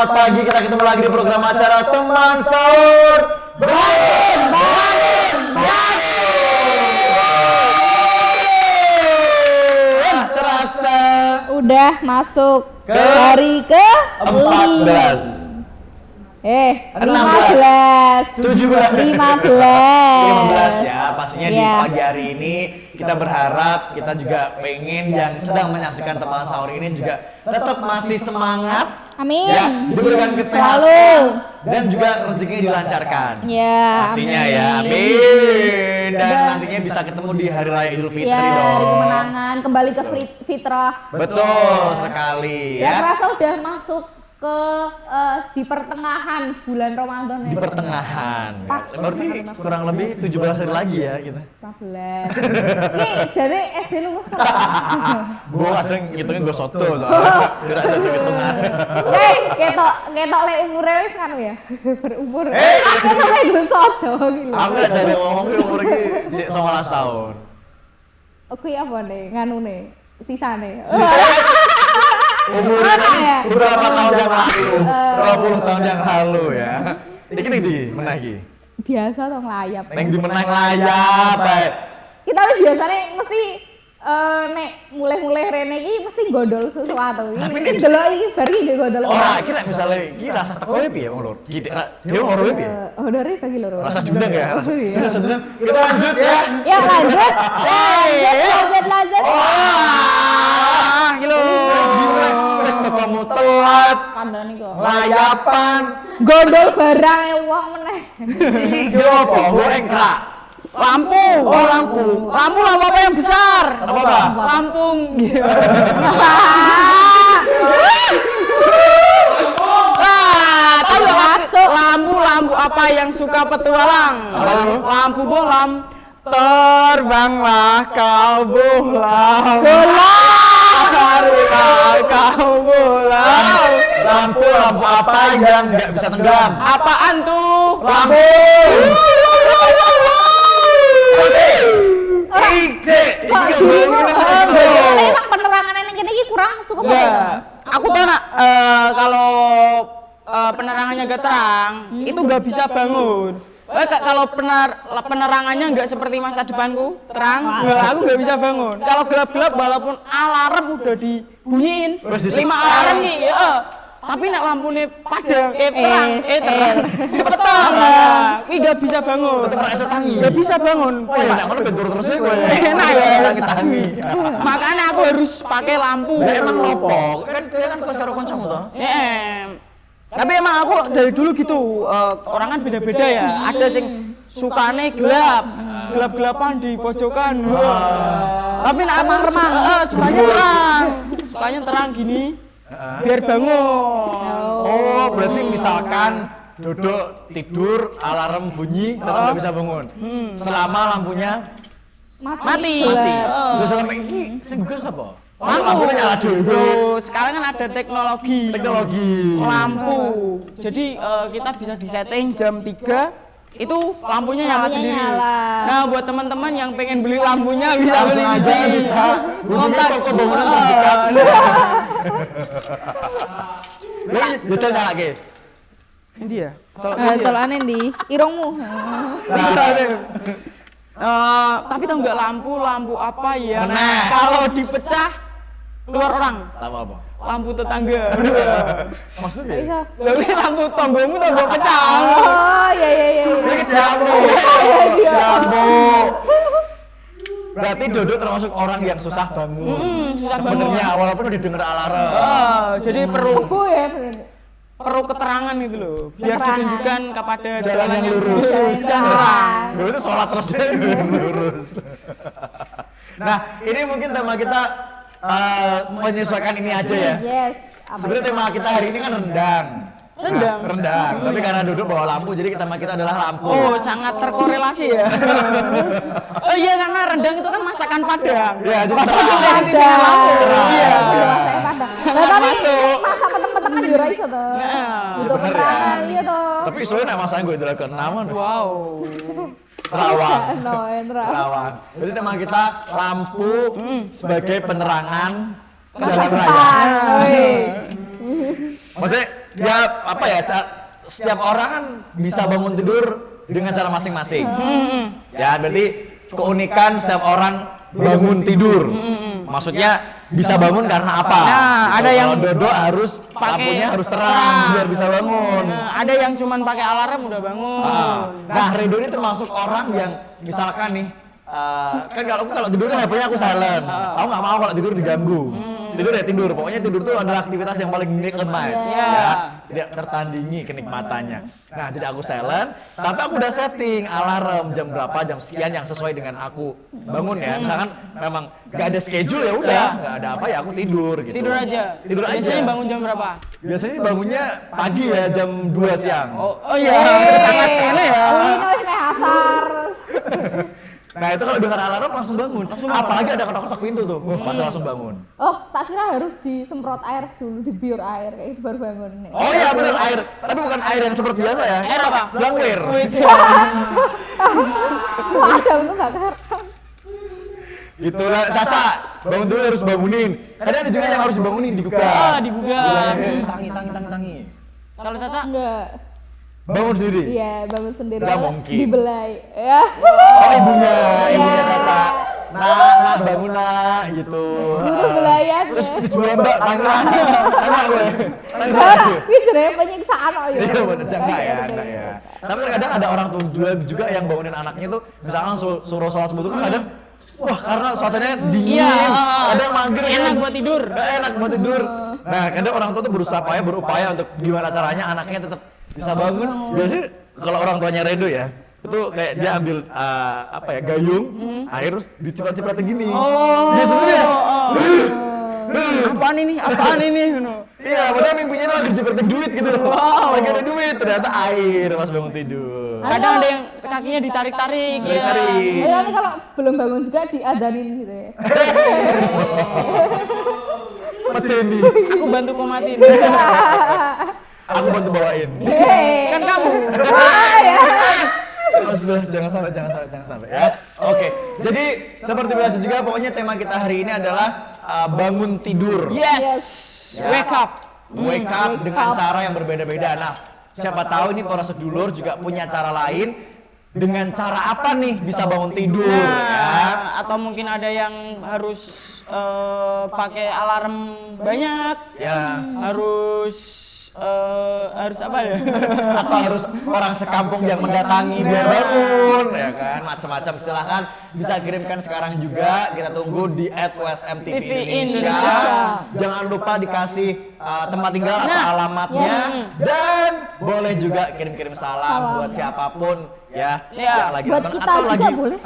selamat pagi. Kita ketemu lagi di program acara Teman Sahur. Bangun, bangun, bangun. Terasa udah masuk ke hari ke 14. 15 17 15 ya, pastinya di Iya. pagi hari ini kita berharap, kita juga pengen yang sedang menyaksikan Teman Sahur ini juga tetap masih semangat. Amin. Ya, diberikan kesehatan Selalu. dan juga rezekinya dilancarkan. Ya, Pastinya amin. ya, amin. Dan Dan- nantinya bisa ketemu di hari raya Idul Fitri Ya, dong. hari kemenangan kembali ke fitrah. Betul sekali Ya, ya. terasa udah masuk ke di pertengahan bulan Ramadan Di ya. pertengahan. Pas. Berarti kurang lebih 17 hari lagi ya kita. 14. Ini dari SD lulus kapan? Gue kadang ngitungin gue soto soalnya. Udah satu hitungan. ketok lek umure wis kan ya. Berumur. Aku tuh lek gue sodo gitu. Aku gak jadi ngomong ke umur ini 19 tahun. Oke apa nih nganune sisane. Umur Mana ya? beberapa tahun yang lalu, 20 tahun yang lalu ya. Ini di mana lagi? Biasa dong layap. Neng di menang layap, baik. Kita biasanya mesti nek mulai rene iki mesti gondol sesuatu. Tapi Iki delok iki bar iki gondol. Ora, iki lek misale iki rasa teko piye wong lur? Iki dia ora piye? Odore bagi loro. Rasa dundang ya. Oh, iya. Rasa dundang. Kita lanjut ya. Ya lanjut. Lanjut. Wah, kilo. Wis tekomu telat. Kandhane kok. Layapan. Gondol barang wong meneh. Iki yo apa? Goreng kerak. Lampu. Oh, lampu. Lampu apa yang besar? Apa? Lampung. Tahu nggak Masuk. lampu apa yang suka petualang? Apa itu? Lampu bolam. Terbanglah kau bolam. Terbanglah kau bolam. Lampu apa yang nggak bisa tenggelam? Apaan tuh? Lampu. Ide. Kok bingung? Emang penerangan ini gini kurang cukup Enggak. apa? Aku tahu nak kalau penerangannya gak terang, itu nggak bisa bangun. Kalau penerangannya nggak seperti masa depanku terang, aku nggak bisa bangun. Kalau gelap-gelap walaupun alarm udah dibunyiin, Terus di 5 alarm nih, ya. Tapi nak lampunya padang, terang, petang, ini nggak bisa bangun. Tetep rasa tangi. Nggak bisa bangun. Oh ya, mana bentur terus ya gue. Enak ya. Langit tangi. Makanya aku harus pakai lampu. Lah emang nopo? Kan dia kan pas karo kancamu toh. Tapi emang aku dari dulu gitu, orang kan beda-beda ya. Ada sing sukane gelap, gelap-gelapan di pojokan. Tapi nak aku Remang-remang. sukanya terang, sukanya terang gini, biar bangun. Oh, berarti misalkan duduk tidur alarm bunyi tetap nggak bisa bangun. Selama lampunya Mati. Terus sampai ini sing gugur sapa? Lampu Lampunya nyala dulu. Sekarang kan ada teknologi. Teknologi. Lampu. Jadi kita bisa disetting jam 3 itu lampunya nyala Lampunya sendiri. nyala. Nah, buat teman-teman yang pengen beli lampunya bisa beli Langsung di aja sini. bisa hubungi Kontak. toko bangunan terdekat. Lah, jajal nyala ke. Ini dia. Colokane ndi? Irungmu. Tapi tahu nggak lampu apa ya? Meneh. Kalau dipecah keluar orang. Lama apa? Lampu tetangga. Maksudnya? Bisa. Tapi lampu tonggomu tonggo pecah. Oh, iya. Ini jamu. Iya. Jamu. Berarti Dodo termasuk orang yang susah bangun. Susah bangun. Sebenarnya walaupun udah denger alarm. Jadi perlu Kebo ya. keterangan itu loh, biar Keterangan. ditunjukkan kepada Jalan yang lurus. dan terang. Dulu itu sholat terus ya, lurus. Nah, ini mungkin tema kita menyesuaikan ini aja ya. Yes. Sebenarnya tema kita hari ini kan rendang. Rendang. Nah, rendang. Tapi karena duduk bawa lampu, jadi tema kita adalah lampu. Oh, sangat terkorelasi ya. Oh iya, karena rendang itu kan masakan Padang. Ya, jadi Terang. terang. Iya. Saya padang. Lah tapi masuk. masa peteng-peteng kan yo ra iso to. Untuk bener ya. penerangan iya to. Tapi soalnya nama saya gue adalah keenaman. Wow. Terawang. No, entra. Terawang. Jadi tema kita lampu sebagai penerangan jalan raya. Oi. Maksudnya ya apa ya, setiap orang kan bisa bangun tidur dengan cara masing-masing. Ya, berarti keunikan setiap orang bangun tidur. Maksudnya bisa bangun karena apa? Nah, Gitu. ada yang Kalau Dodo harus lampunya harus terang biar bisa bangun. Nah, ada yang cuman pakai alarm udah bangun. Nah, Redo ini termasuk orang yang misalkan nih, kan kalau tidur kan HP-nya aku silent. Aku nggak mau kalau tidur diganggu. Tidur ya tidur. Pokoknya tidur itu adalah aktivitas yang paling nikmat. Iya. Ya, tidak tertandingi kenikmatannya. Nah, jadi aku silent, tapi aku udah setting alarm jam berapa, jam sekian yang sesuai dengan aku bangun ya. Misalkan memang nggak ada schedule ya udah, nggak ada apa ya aku tidur gitu. Tidur aja. Tidur aja. Biasanya bangun jam berapa? Biasanya bangunnya pagi ya, jam 2 siang. Oh iya, sangat aneh ya. Ini wis kayak asar. Nah itu kalau dengar alarm langsung bangun. Apalagi ada ketok-ketok pintu tuh, pasti langsung bangun. Oh, tak kira harus disemprot air dulu, dibiur air kayak itu baru bangun. Oh iya benar air, tapi bukan air yang seperti biasa ya. Air apa? Langwir. Wah, ada untuk bakar. Itulah Caca, bangun dulu harus bangunin. Kadang ada juga yang harus dibangunin, digugah. Digugah. Tangi. Kalau Caca? Enggak. Bangun sendiri. Iya, bangun sendiri. Nggak Malah mungkin. Dibelai. Ya. Oh ibunya Iya. Caca. Nah bangun nak gitu. Guru belayan ya. Terus jual mbak, tangan gue. Enggak, ini sebenarnya penyiksaan kok ya. Iya bener, enggak ya. Tapi kadang ada orang tua juga yang bangunin anaknya tuh, misalkan suruh sholat subuh tuh kan kadang, wah karena suasananya dingin, Iya. kadang mager kan. Enak buat tidur. Enak buat tidur. Nah kadang orang tua tuh berupaya untuk gimana caranya anaknya tetap bisa bangun. Biasanya kalau orang tuanya Redo ya, itu kayak dia ambil gayung, air terus diciprat-cipratin gini. Oh. Gitu ya. Apaan ini? Iya, padahal mimpinya tuh lagi cipratin duit gitu loh. Lagi ada duit, ternyata air pas bangun tidur. Kadang ada yang kakinya ditarik-tarik. Ya. Tarik-tarik. Ya, nanti kalau belum bangun juga diadanin gitu ya. Medeni. Aku bantu komatin. Aku bantu bawain. Kan kamu. Wah, ya. Sudah, jangan sampai ya. Oke, jadi seperti biasa juga pokoknya tema kita hari ini adalah bangun tidur. Yes. Wake up. Wake up dengan cara yang berbeda-beda. Nah, siapa tahu ini para sedulur juga punya cara lain. Dengan cara apa nih bisa bangun tidur ya? Nah, atau mungkin ada yang harus pakai alarm banyak. Ya. Harus apa ya? Atau harus orang sekampung yang mendatangi biar bangun ya kan, macam-macam. Silahkan bisa kirimkan sekarang juga, kita tunggu di @USM TV Indonesia. Jangan lupa dikasih tempat tinggal atau alamatnya, dan boleh juga kirim-kirim salam buat siapapun ya yang lagi Buat nonton kita atau juga lagi boleh.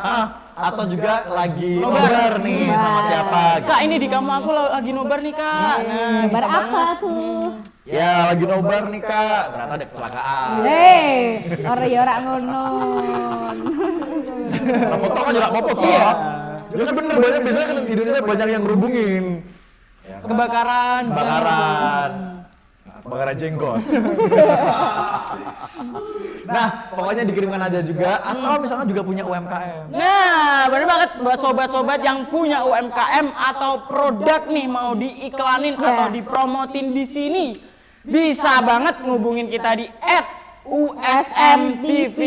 atau juga lagi nobar nih sama siapa gitu. Kak, ini di kamu aku lagi nobar nih, Kak. Nah, Gambar apa tuh? Ya lagi nobar nih Kak, ternyata ada kecelakaan. Ora ngono. Nah, potong aja lah, mau potong. Ya kan bener, banyak biasanya kan di Indonesia banyak yang ngerubungin. kebakaran. Kebakaran jenggot. Nah, pokoknya dikirimkan aja juga, atau misalnya juga punya UMKM. Nah, bener banget buat sobat-sobat yang punya UMKM atau produk nih mau diiklanin atau dipromotin di sini, bisa banget ngubungin kita di @USM TV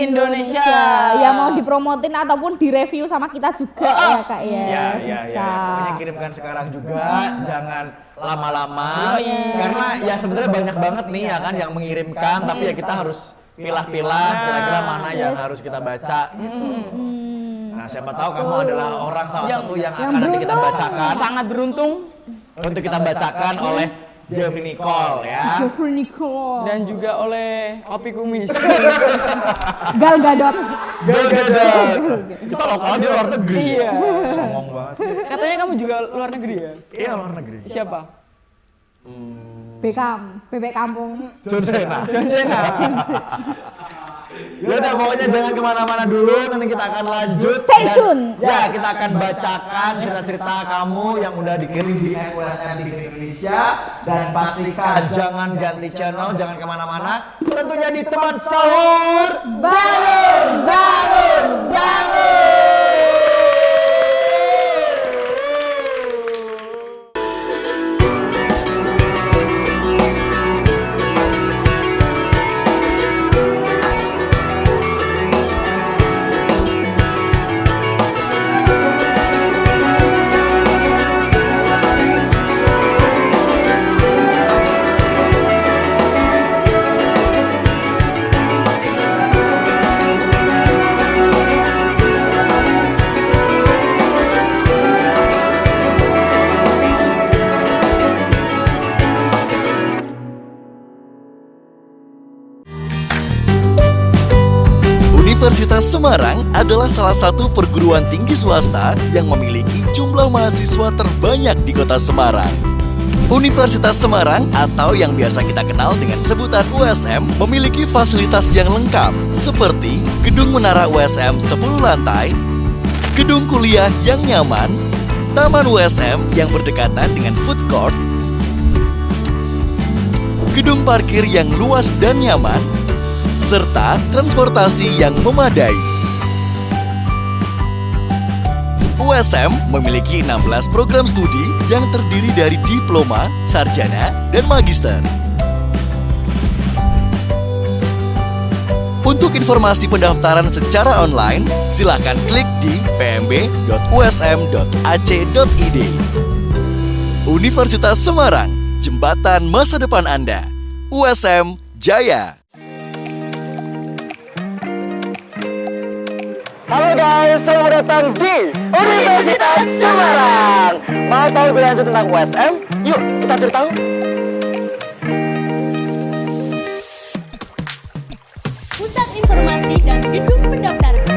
Indonesia. Ya mau dipromotin ataupun direview sama kita juga ya Kak ya. Ya. Pokoknya kirimkan sekarang juga, jangan lama-lama. Iya. Karena ya sebenarnya banyak banget nih ya kan yang mengirimkan, tapi ya kita harus pilah-pilah kira-kira mana yang harus kita baca gitu. Nah, siapa tahu kamu adalah orang salah satu yang akan nanti kita bacakan. Sangat beruntung Untuk kita bacakan oleh Jeffrey Nicole ya. Jeffrey Nicole. dan juga oleh Opi Kumis. Gal Gadot. Kita lokal di luar negeri. Iya. Ngomong banget sih. Katanya kamu juga luar negeri ya? Iya, luar negeri. Siapa? Bekam, bebek kampung. John Cena. John Cena. Ya udah, pokoknya jangan kemana-mana dulu, nanti kita akan lanjut. Stay dan, tune. Ya, kita akan bacakan cerita-cerita kamu yang udah dikirim di USM TV Indonesia. Dan pastikan jangan ganti channel, jangan kemana-mana. Tentunya di teman sahur. Bangun. Universitas Semarang adalah salah satu perguruan tinggi swasta yang memiliki jumlah mahasiswa terbanyak di kota Semarang. Universitas Semarang atau yang biasa kita kenal dengan sebutan USM memiliki fasilitas yang lengkap seperti gedung menara USM 10 lantai, gedung kuliah yang nyaman, taman USM yang berdekatan dengan food court, gedung parkir yang luas dan nyaman, serta transportasi yang memadai. USM memiliki 16 program studi yang terdiri dari diploma, sarjana, dan magister. Untuk informasi pendaftaran secara online, silakan klik di pmb.usm.ac.id. Universitas Semarang, jembatan masa depan Anda. USM Jaya. Halo guys, selamat datang di Universitas Semarang. Mau tahu lebih lanjut tentang USM? Yuk, kita cari tahu. Pusat Informasi dan Gedung Pendaftaran.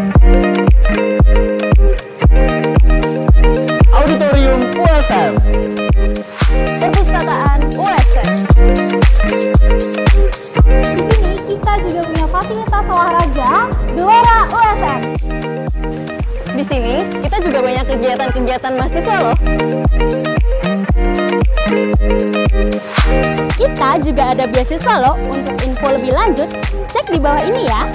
Auditorium USM. Perpustakaan USM. Di sini kita juga punya fasilitas olahraga Gelora USM. Di sini kita juga banyak kegiatan-kegiatan mahasiswa loh. Kita juga ada beasiswa loh. Untuk info lebih lanjut, cek di bawah ini ya.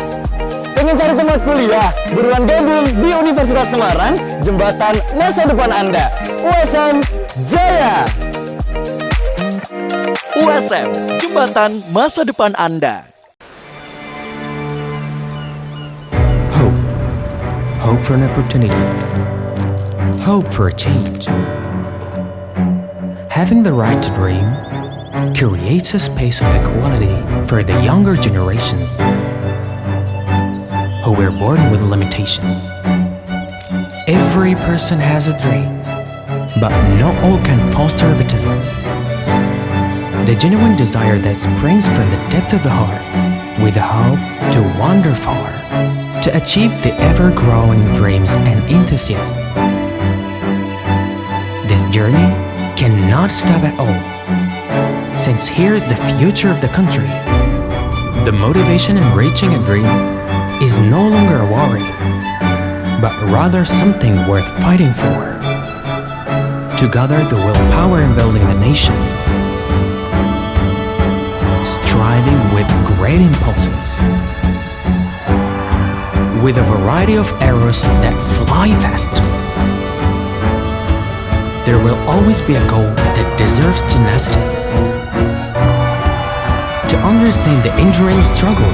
Pengen cari tempat kuliah? Buruan gabung di Universitas Semarang, jembatan masa depan Anda. USM Jaya. USM, jembatan masa depan Anda. Hope for an opportunity. Hope for a change. Having the right to dream creates a space of equality for the younger generations who were born with limitations. Every person has a dream, but not all can foster egotism. The genuine desire that springs from the depth of the heart, with the hope to wander far, to achieve the ever-growing dreams and enthusiasm. This journey cannot stop at all, since here the future of the country, the motivation in reaching a dream is no longer a worry, but rather something worth fighting for. To gather the willpower in building the nation, striving with great impulses, with a variety of arrows that fly fast. There will always be a goal that deserves tenacity. To understand the enduring struggle,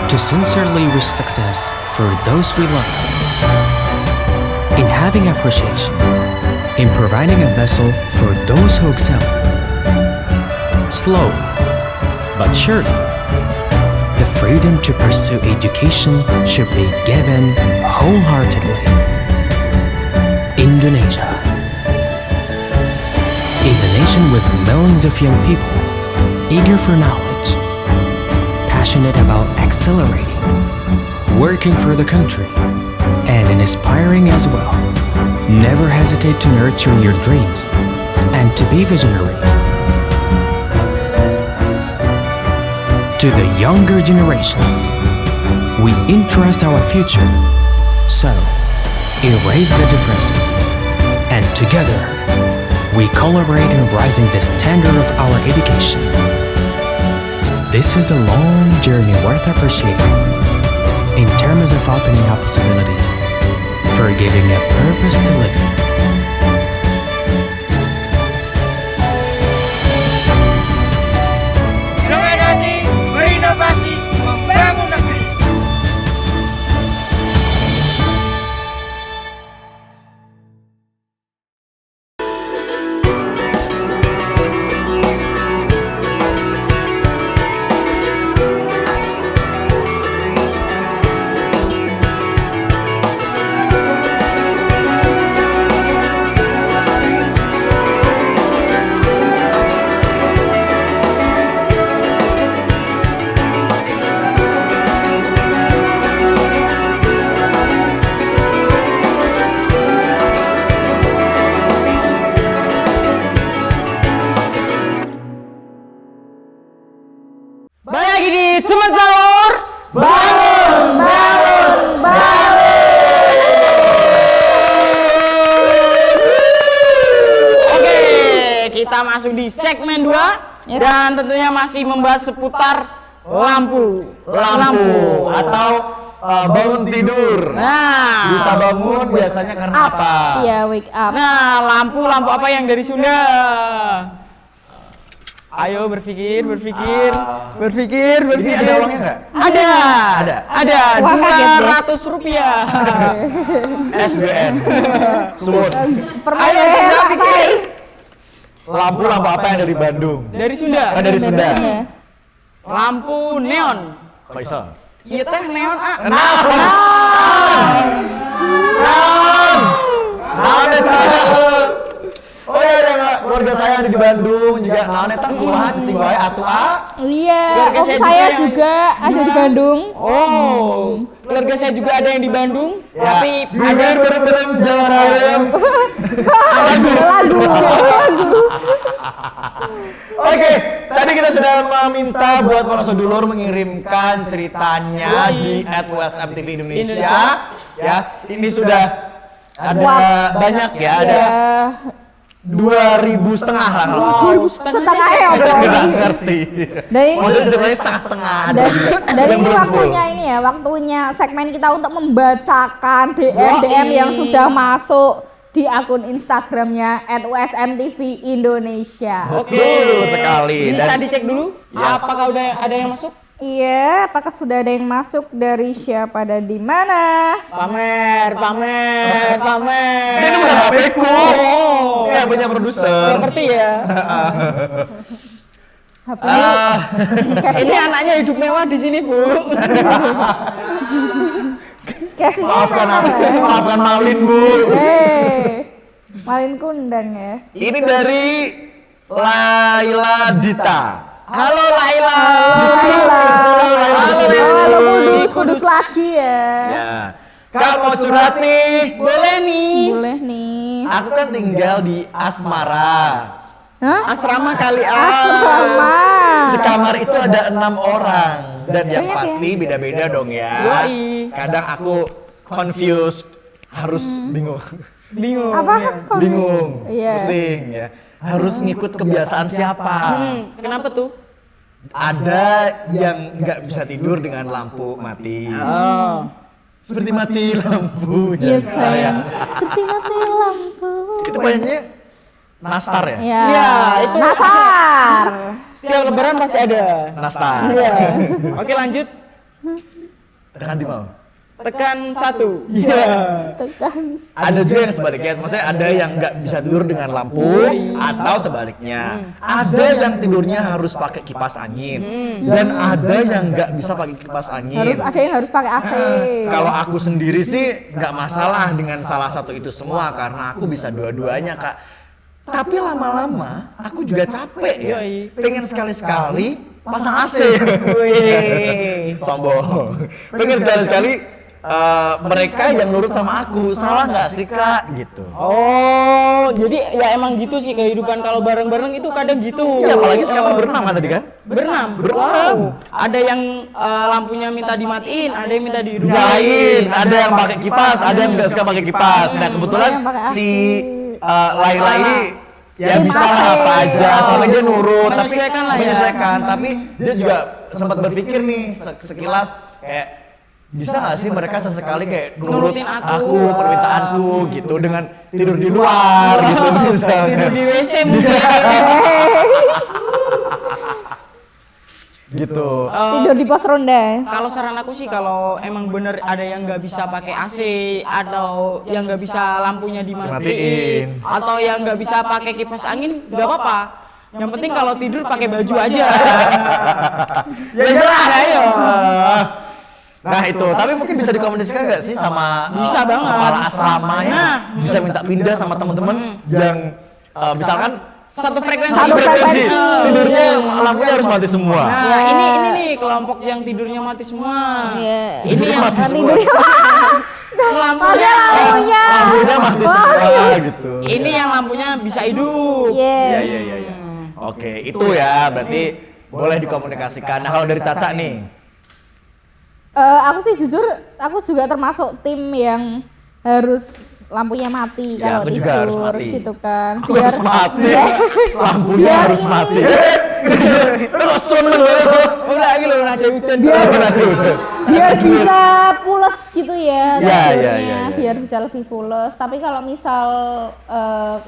to sincerely wish success for those we love. In having appreciation, in providing a vessel for those who excel. Slow, but surely, the freedom to pursue education should be given wholeheartedly. Indonesia is a nation with millions of young people eager for knowledge, passionate about accelerating, working for the country, and inspiring as well. Never hesitate to nurture your dreams and to be visionary. To the younger generations, we entrust our future. So, erase the differences, and together, we collaborate in raising the standard of our education. This is a long journey worth appreciating in terms of opening up possibilities, for giving a purpose to live in. Dengan hati berinovasi membangun negeri. kita masuk di segmen 2 dan tentunya masih membahas seputar lampu atau bangun tidur. Nah, Bisa bangun biasanya karena apa? Iya, wake up. nah lampu apa yang dari Sunda? Ayo berpikir. Ini ada uangnya nggak? Ada. Wah, kaget deh. Rp200. SBN. Suwun. Permen apa? Lampu apa yang dari Bandung? Dari Sunda. Dari Sunda. Lampu neon. Kok bisa? Iya teh neon ah. Oh iya, keluarga saya ada di Bandung juga. Naon eta kumaha cicing wae atuh Iya, Keluarga om saya saya juga juga ada di Bandung. Oh, keluarga saya juga ada yang di Bandung, tapi bibir berem Jawa Raya. Lagu. Oke, tadi kita sudah meminta buat para sedulur mengirimkan ceritanya di @WSMTV Indonesia. Ya, ini sudah ada banyak ya, ada 2.500 lah. Setengah ya Nggak ngerti. Dan ini Maksudnya ceritanya setengah-setengah ada. dan ini waktunya ini ya, waktunya segmen kita untuk membacakan DM yang sudah masuk di akun Instagramnya @WSMTV Indonesia. Betul sekali. bisa Dan dicek dulu apakah udah ada yang masuk? Iya, apakah sudah ada yang masuk dari siapa dan di mana? Pamer. ini bukan HP-ku. Ya, punya produser. Seperti ya. HP Ini anaknya hidup mewah di sini, Bu. casingnya Maafkan Malin, Bu. Malin kundang ya. Ini dari Laila Dita. Halo Laila. Halo kudus lagi ya. Ya. Kak mau curhat nih. Boleh nih. Boleh nih. Aku kan tinggal di Asmara. Hah? Asrama kali Sama. Sekamar itu ada 6 orang dan yang Banyak pasti beda-beda dong ya. Yoi. Kadang aku confused, harus bingung, Apa? bingung, Iya. pusing ya. Harus ngikut kebiasaan siapa? Kenapa tuh? Ada yang nggak bisa tidur dengan lampu mati. Seperti mati lampu. Iya ya, sayang. Seperti mati lampu. Itu kayaknya nastar ya? Ya, Ya, itu Nasar. setiap lebaran pasti ada. Nastar. Iya. Oke, lanjut. Tekan di mau. Tekan 1. Tekan. Ada juga yang sebaliknya, maksudnya ada yang nggak bisa tidur dengan lampu atau sebaliknya. Ada yang tidurnya harus pakai kipas angin dan ada yang nggak bisa pakai kipas angin. Ada yang harus pakai AC. Kalau aku sendiri sih nggak masalah dengan salah satu itu semua karena aku bisa dua-duanya, Kak. Tapi lama-lama aku juga capek ya. Pengen sekali-sekali pasang AC. Sombong. Pengen sekali-sekali mereka yang nurut sama aku. Salah nggak sih, Kak? Gitu. Oh, jadi ya emang gitu sih kehidupan kalau bareng-bareng itu kadang gitu. Ya apalagi sekarang berenam kan tadi kan? Berenam. Berenam. Ada yang lampunya minta dimatiin, ada yang minta dihidupin. Nyalain, ada yang pakai kipas, ada yang nggak suka pakai kipas. Nah kebetulan Ada yang pakai AC. si Laila ini ya Tim bisa AC. lah apa aja, soalnya dia nurut, tapi Menyesuaikan lah ya. menyesuaikan. Tapi dia juga sempat berpikir nih sekilas kayak bisa nggak sih mereka sesekali kayak nurut Nurutin aku, aku. permintaanku gitu dengan tidur di luar gitu misalnya. Tidur di WC mungkin. Gitu. Tidur di pos ronda. Kalau saran aku sih kalau emang bener ada yang nggak bisa pakai AC atau yang nggak bisa lampunya Dimatiin. dimatiin atau yang nggak bisa pakai kipas angin nggak apa-apa. Yang penting kalau tidur pakai baju aja. Ya jelas ayo. Nah itu, tapi mungkin bisa dikomunikasikan nggak sih sama Bisa banget. kepala asramanya? Nah. Bisa minta pindah sama teman-teman yang misalkan Satu frekuensi. Satu frekuensi. tidurnya lampunya harus mati semua. Nah, Ya. ini nih kelompok yang tidurnya mati semua. Iya. Ini yang mati semua. Tidurnya lampunya. lampunya. Lampunya mati semua gitu. Ini yang lampunya bisa hidup. Iya. Iya. Oke, itu ya berarti boleh dikomunikasikan. Nah kalau dari Caca nih, Aku sih jujur, aku juga termasuk tim yang harus lampunya mati Ya, kalau aku juga harus tidur mati. gitu kan. Aku harus mati. Lampunya Biar harus ini. mati. Lu seneng Udah gitu loh ada hutan. biar bisa pules gitu ya Ya, tidurnya, ya. biar bisa lebih pules. Tapi kalau misal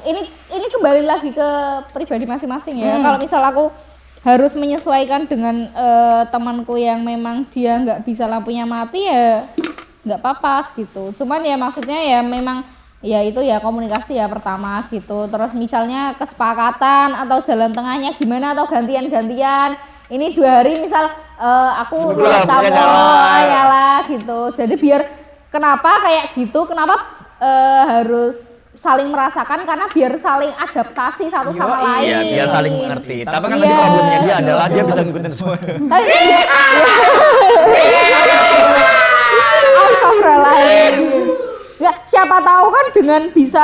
ini kembali lagi ke pribadi masing-masing ya. Kalau misal aku harus menyesuaikan dengan temanku yang memang dia nggak bisa lampunya mati ya nggak apa-apa gitu. Cuman ya maksudnya ya memang ya itu ya komunikasi ya pertama gitu. Terus misalnya kesepakatan atau jalan tengahnya gimana atau gantian-gantian. Ini 2 hari misal aku Sebelah kamu nyala. nyala gitu. Jadi biar kenapa kayak gitu? Kenapa harus saling merasakan karena biar saling adaptasi satu sama lain. Iya, biar saling mengerti. Tapi kan Iya. tadi problemnya dia adalah dia bisa ngikutin semua. Tapi Astagfirullahaladzim. Ya, siapa tahu kan dengan bisa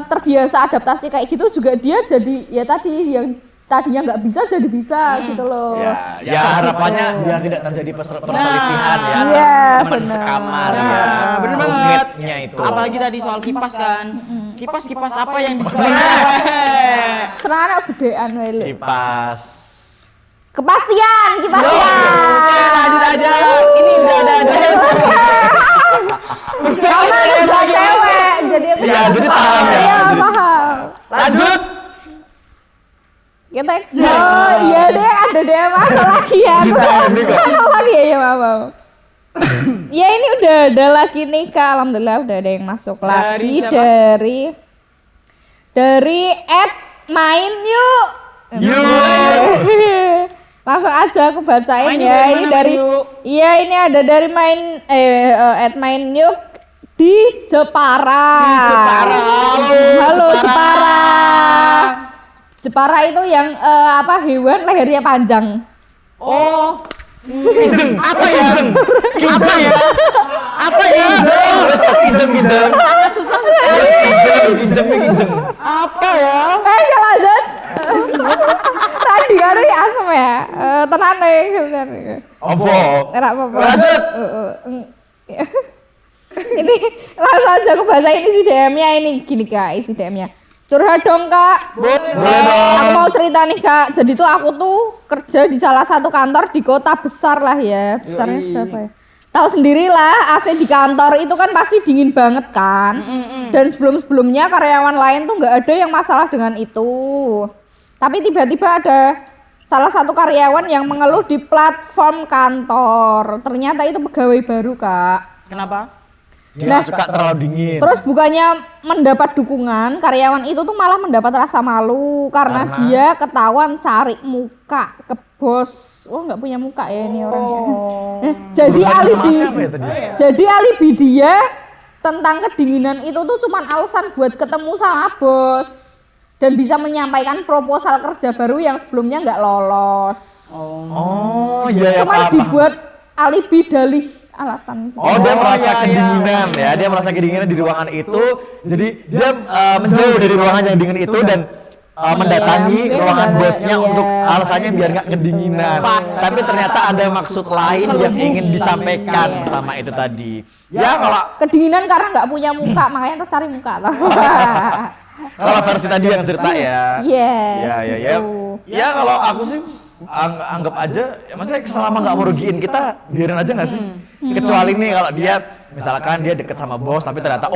terbiasa adaptasi kayak gitu juga dia jadi ya tadi yang tadinya nggak bisa jadi bisa gitu loh. Ya harapannya biar tidak terjadi perselisihan ya. Iya, Teman benar. sekamar Nah, ya. bener banget. Roommate-nya itu. Apalagi tadi soal kipas kan. Kipas apa yang disukai? Serana gedean wae lho. Kipas. Kepastian. Lanjut aja. Ini udah ada. Karena udah cewek jadi Iya, jadi paham ya. Iya, Jadi- paham. Lanjut. Kita oh iya deh ada deh masuk lagi ya aku Ini kok. masuk lagi ya mau ya ini udah ada lagi nih Kak, alhamdulillah udah ada yang masuk lagi siapa? dari main yuk langsung aja aku bacain Main yuk, ya dari ini mana, dari Main yuk? iya ini ada dari main yuk di Jepara. Halo Jepara. Jepara itu yang apa hewan lehernya panjang. Oh, Apa ya? Apa ya? apa ya? Pinjem. Sangat susah. Pinjem. Apa ya? Lanjut. Tadi kan ini asem ya. Tenan nih. Apa? Ora apa-apa. Lanjut. Ini langsung aja aku bacain isi DM-nya ini gini Kak, isi DM-nya. Curhat dong Kak. Boleh dong. Aku mau cerita nih Kak. Jadi tuh aku tuh kerja di salah satu kantor di kota besar lah ya. Besarnya berapa ya? Tahu sendirilah AC di kantor itu kan pasti dingin banget kan. Dan sebelum-sebelumnya karyawan lain tuh nggak ada yang masalah dengan itu. Tapi tiba-tiba ada salah satu karyawan yang mengeluh di platform kantor. Ternyata itu pegawai baru Kak. Kenapa? Dia suka terlalu dingin. Terus bukannya mendapat dukungan, karyawan itu tuh malah mendapat rasa malu karena dia ketahuan cari muka ke bos. Oh nggak punya muka ya ini orangnya. Jadi Hubungannya sama alibi, siapa ya tadi? jadi alibi dia tentang kedinginan itu tuh cuman alasan buat ketemu sama bos dan bisa menyampaikan proposal kerja baru yang sebelumnya nggak lolos. Oh, iya ya Cuman paham. dibuat alibi dalih alasan. Oh, dia merasa iya, kedinginan ya. Dia merasa kedinginan di ruangan itu. Jadi dia menjauh dari ruangan yang dingin itu dan mendatangi mungkin ruangan karena- bosnya iya, untuk alasannya biar nggak kedinginan. Tapi ternyata ada maksud lain yang ingin disampaikan sama itu tadi. Ya kalau Kedinginan karena nggak punya muka, makanya terus cari muka lah. kalau versi tadi yang cerita ya. Iya. Ya. gitu. Ya kalau aku sih anggap aja, ya maksudnya selama nggak merugiin kita, biarin aja nggak sih? Kecuali nih kalau dia, misalkan dia deket sama bos, tapi ternyata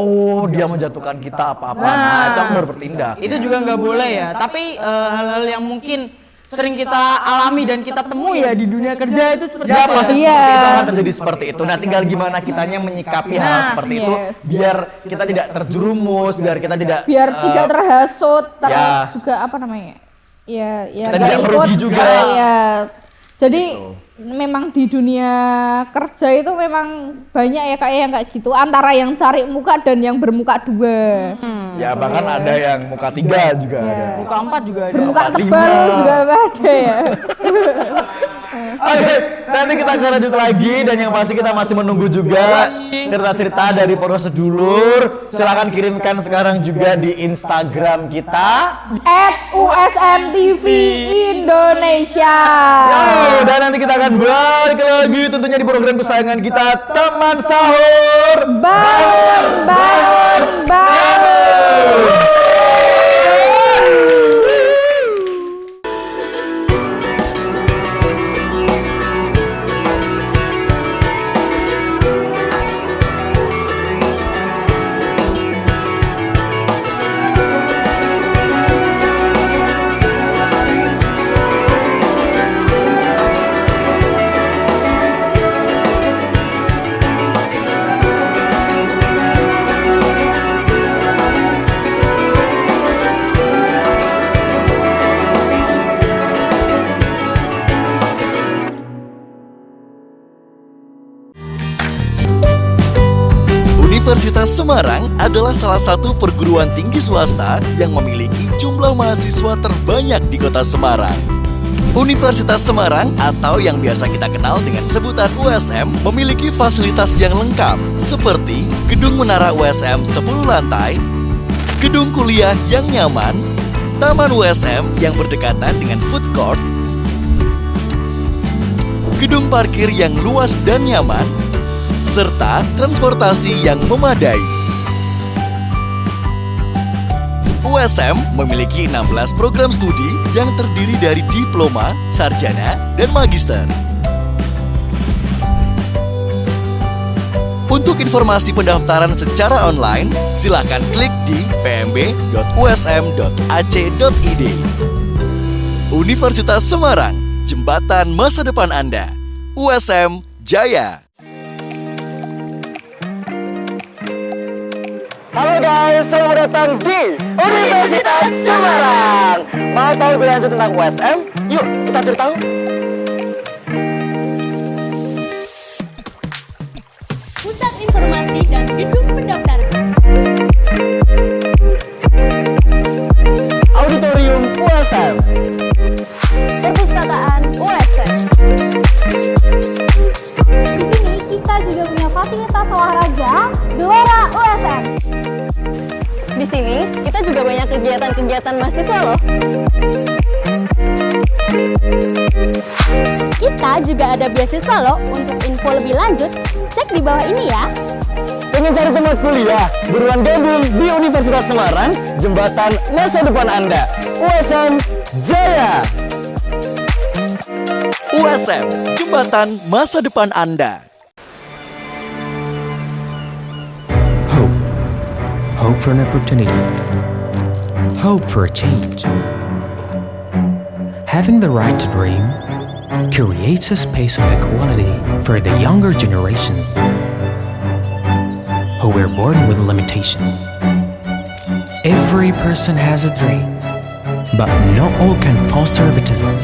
dia menjatuhkan kita apa-apa, nah itu aku baru bertindak. Itu juga nggak boleh ya. Tapi hal-hal yang mungkin sering kita alami dan kita temui ya di dunia kerja itu seperti Ya itu. pasti Iya. seperti itu akan terjadi seperti itu. Nah tinggal gimana kitanya menyikapi hal seperti itu, yes. biar kita tidak terjerumus, biar kita tidak Biar tidak terhasut, ya. juga apa namanya? Ya, Kita nggak tidak merugi juga. Ya. Jadi Gitu. memang di dunia kerja itu memang banyak ya kayak yang kayak gitu antara yang cari muka dan yang bermuka dua. Ya bahkan ada yang muka 3 juga Ya. ada. Muka 4 juga ada. Bermuka Empat, tebal lima. juga ada ya. Oke, nanti kita akan lanjut lagi dan yang pasti kita masih menunggu juga cerita-cerita dari para sedulur. Silakan kirimkan sekarang juga di Instagram kita @USMTV Indonesia. Dan nanti kita akan balik lagi tentunya di program kesayangan kita, Teman Sahur. Bangun. Universitas Semarang adalah salah satu perguruan tinggi swasta yang memiliki jumlah mahasiswa terbanyak di kota Semarang. Universitas Semarang atau yang biasa kita kenal dengan sebutan USM memiliki fasilitas yang lengkap seperti gedung menara USM 10 lantai, gedung kuliah yang nyaman, taman USM yang berdekatan dengan food court, gedung parkir yang luas dan nyaman, serta transportasi yang memadai. USM memiliki 16 program studi yang terdiri dari diploma, sarjana, dan magister. Untuk informasi pendaftaran secara online, silakan klik di pmb.usm.ac.id. Universitas Semarang, jembatan masa depan Anda. USM Jaya. Halo guys, selamat datang di Universitas Semarang. Mau tahu lebih lanjut tentang USM? Yuk kita cari tahu. Pusat Informasi dan Gedung Pendaftaran. Auditorium USM. Perpustakaan USM. Di sini kita juga punya fasilitas olahraga Gelora USM. Di sini kita juga banyak kegiatan-kegiatan mahasiswa loh. Kita juga ada beasiswa loh. Untuk info lebih lanjut, cek di bawah ini ya. Pengen cari tempat kuliah? Buruan gabung di Universitas Semarang, jembatan masa depan Anda. USM Jaya. USM, jembatan masa depan Anda. Hope for an opportunity. Hope for a change. Having the right to dream creates a space of equality for the younger generations who were born with limitations. Every person has a dream, but not all can foster egotism.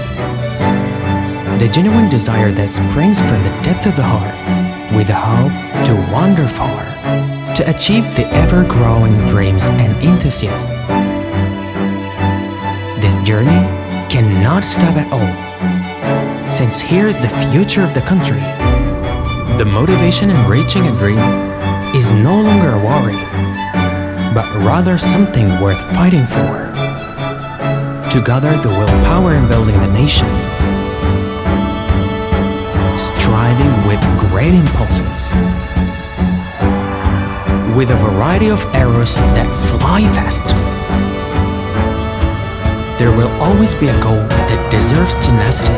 The genuine desire that springs from the depth of the heart, with the hope to wander far, to achieve the ever-growing dreams and enthusiasm. This journey cannot stop at all, since here the future of the country, the motivation in reaching a dream is no longer a worry, but rather something worth fighting for. To gather the willpower in building the nation, striving with great impulses, with a variety of arrows that fly fast. There will always be a goal that deserves tenacity.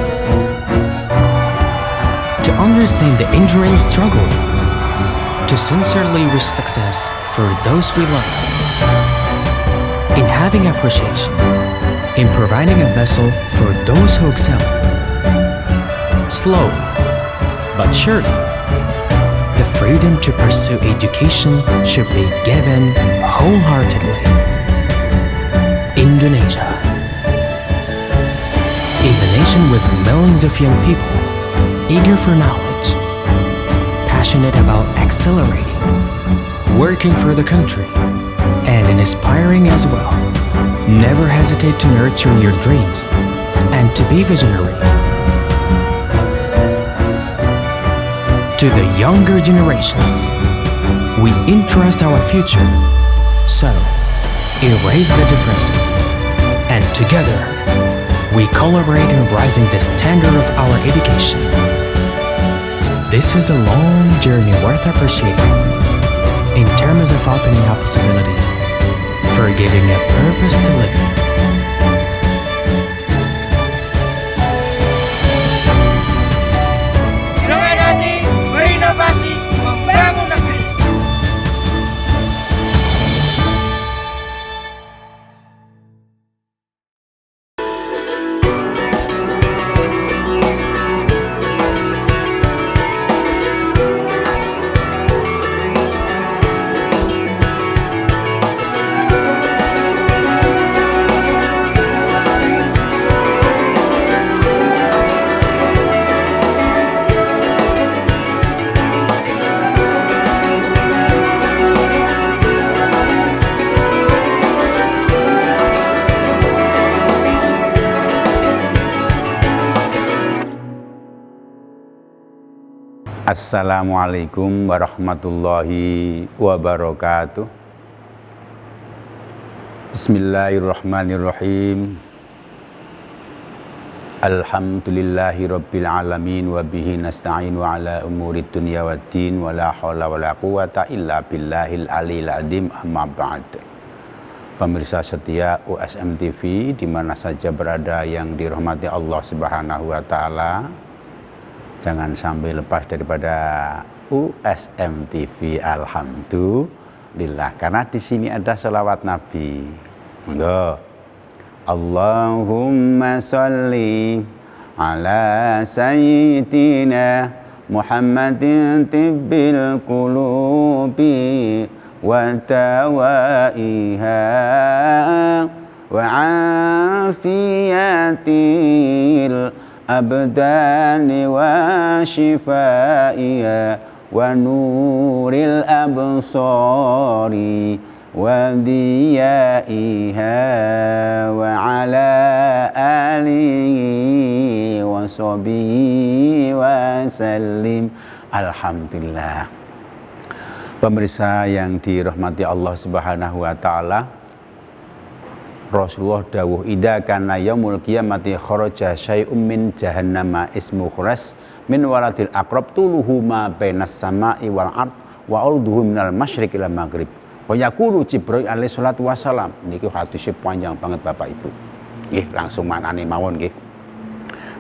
To understand the enduring struggle, to sincerely wish success for those we love. In having appreciation, in providing a vessel for those who excel. Slow, but surely, the freedom to pursue education should be given wholeheartedly. Indonesia is a nation with millions of young people eager for knowledge, passionate about accelerating, working for the country, and inspiring as well. Never hesitate to nurture your dreams and to be visionary. To the younger generations, we entrust our future. So, erase the differences. And together, we collaborate in raising the standard of our education. This is a long journey worth appreciating in terms of opening up possibilities, for giving a purpose to live in. Dengan hati berinovasi membangun negeri. Assalamualaikum warahmatullahi wabarakatuh. Bismillahirrahmanirrahim. Alhamdulillahi rabbil alamin wa bihi nasta'in wa ala umuri dunya waddin wa la hawla wa la quwata illa billahil aliyil azim, amma ba'd. Pemirsa setia USM TV di mana saja berada yang dirahmati Allah Subhanahu wa taala, jangan sampai lepas daripada USM TV. Alhamdulillah, karena di sini ada selawat Nabi. Monggo. Allahumma sholli ala sayyidina Muhammadin tibbil qulubi wa tawaiha wa afiyatil abdani wa shifaiha wa nuril absari wa diyaiha wa ala alihi wa sahbihi wa sallim. Alhamdulillah. Pemirsa yang dirahmati Allah Subhanahu wa taala, Rasulullah dawuh idza kana yaumul qiyamati kharaja syai'um min jahannama ismu khuras min waladil aqrab tuluhu ma bainas sama'i wal ard wa arduhu minal masyriq ila maghrib wa yaqulu Jibril alaihi salatu wassalam. Niki hadisnya panjang banget Bapak Ibu. Nggih, langsung maknane mawon nggih.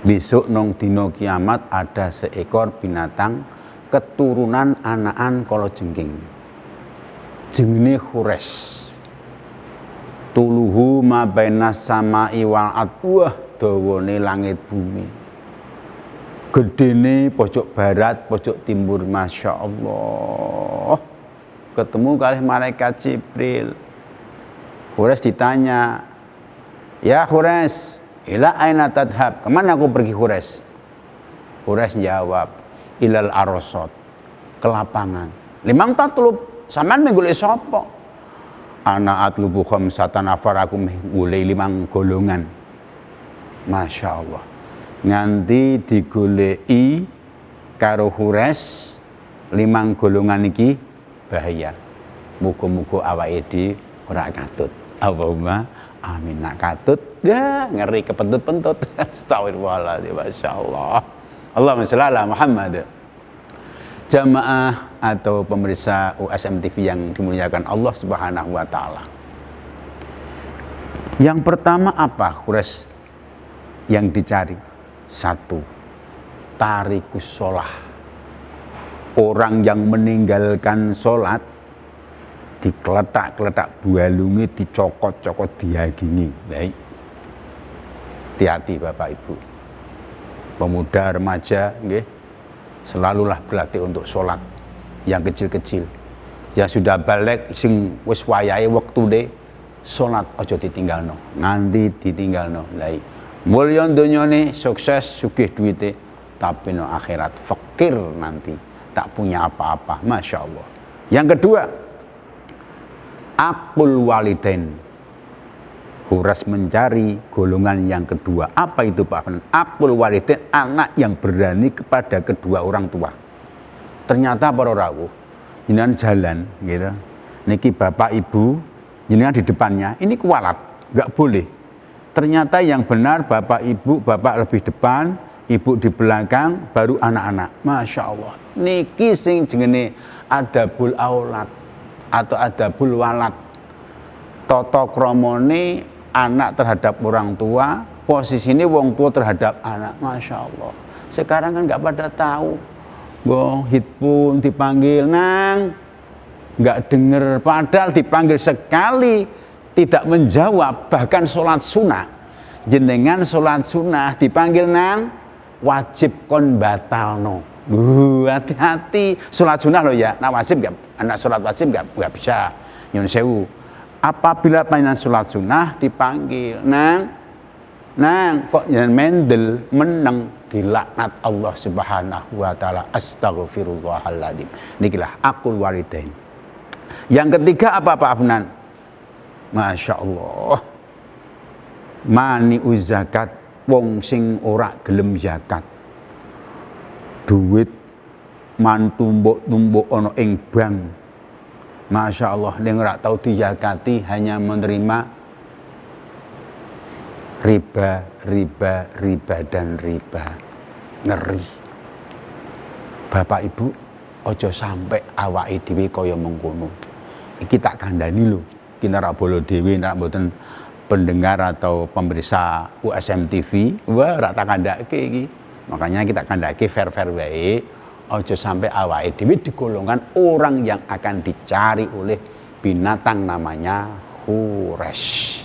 Besok nang dina kiamat ada seekor binatang keturunan anakan kalajengking. Jenenge Khures. Tuluhu ma bainas sama'i wal ard, wah dawane langit bumi, gedene pojok barat pojok timur, masya Allah. Ketemu kali malaikat Jibril. Khures ditanya, ya Khures, ila aina tadhab, kemana aku pergi Khures? Khures jawab, ilal arosot, ke lapangan. Limang tatlub, sampean menggolek sapa? Ana atlubu khamsatan nafar, aku golek 5 golongan. Masya Allah. Nganti digoleki karo Khures 5 golongan iki bahaya. Muga-muga awake dhewe ora katut. Allahumma amin. Nak katut ya ngeri kepentut-pentut. Astagfirullahaladzim. Masya Allah. Allahumma sholli ala Muhammad. Jamaah atau pemirsa USM TV yang dimuliakan Allah Subhanahu wa taala. Yang pertama apa Khures yang dicari? 1. Tarikus sholah. Orang yang meninggalkan sholat dikeletak-keletak bualunge, dicokot-cokot, diagingi. Baik. Hati-hati Bapak Ibu. Pemuda remaja nggih, selalulah berlatih untuk sholat. Yang kecil-kecil, yang sudah balik sing wis wayahe wektune sholat aja ditinggalno, nganti ditinggalno. Lai mulya donyane, sukses, sugih duwite, tapi no akhirat fakir, nanti tak punya apa-apa. Masya Allah. Yang kedua, aqul walidain. Khures mencari golongan yang kedua. Apa itu Pak? Aqul walidain, anak yang berani kepada kedua orang tua. Ternyata para rawuh, jenengan jalan gitu. Niki bapak ibu, jenengan di depannya, ini kualat, nggak boleh. Ternyata yang benar bapak ibu, bapak lebih depan, ibu di belakang, baru anak-anak. Masya Allah. Niki sing jenenge adabul aulad atau adabul walad. Tata kramane anak terhadap orang tua, posisi ini wong tua terhadap anak. Masya Allah. Sekarang kan nggak pada tahu. Wong hitpun dipanggil nang, nggak denger, padahal dipanggil sekali tidak menjawab. Bahkan sholat sunnah, jenengan sholat sunnah dipanggil nang, wajib kon batalno. Hati-hati, sholat sunnah loh ya, nah wajib nggak, anak sholat wajib nggak bisa. Nyun sewu. Apabila panjenengan sholat sunnah dipanggil nang kok jangan mendel meneng, dilaknat Allah Subhanahu wa taala. Astaghfirullahaladzim. Nikilah aqul walidain. Yang ketiga apa Pak Afnan? Masya Allah. Mani zakat, wong sing ora gelem zakat. Duit mantumbuk-tumbuk ana ing bank. Masya Allah, ning ora tau dizakati, hanya menerima riba dan riba. Ngeri. Bapak Ibu, ojo sampai awake dhewe kaya mengkono. Iki tak kandhani lho. Kita rak bolo dhewe nek mboten pendengar atau pemirsa USM TV, wah rak tak kandhake iki. Makanya kita kandhake fair-fair wae. Ojo sampai awake dhewe digolongkan orang yang akan dicari oleh binatang namanya hures.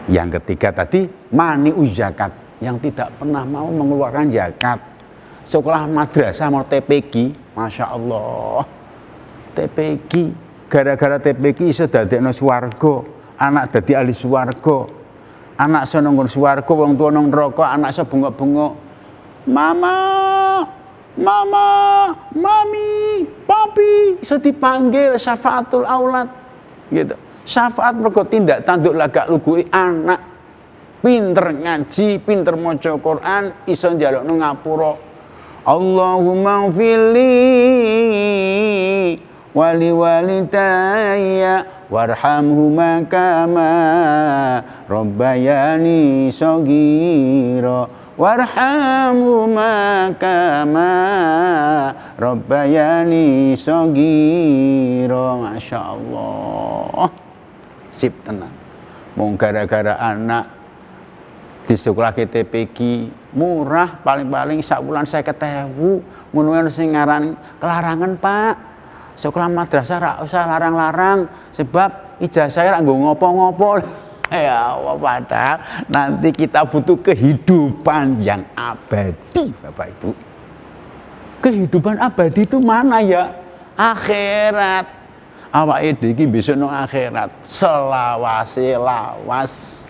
Yang ketiga tadi mani zakat, yang tidak pernah mau mengeluarkan zakat. Sekolah madrasah mau TPQ, Masya Allah. TPQ, gara-gara TPQ iso dadekno swarga, anak dadi ahli swarga. Anak iso nang swarga, wong tuwa nang neraka, anak iso bengok-bengok. Mama, mami, papi, iso dipanggil syafaatul aulad. Gitu. Syafaat mergo tindak tanduk lagak lugui anak pinter ngaji, pinter maca Quran, iso njalukno ngapura. Allahumma fili wali walidayya warhamhuma kama rabbayani shaghira warhamhuma kama rabbayani shaghira. Masya Allah. Sip tenan. Mau gara-gara anak di sekolah TPQ murah, paling-paling sak bulan 50.000. Ngono sing ngaran kelarangan, Pak. Sekolah madrasah ra usah larang-larang sebab ijazah ra nggo ngopo-ngopo. Ya Allah, padahal nanti kita butuh kehidupan yang abadi, Bapak Ibu. Kehidupan abadi itu mana ya? Akhirat. Awake dhewe iki besok nang akhirat selawase lawas.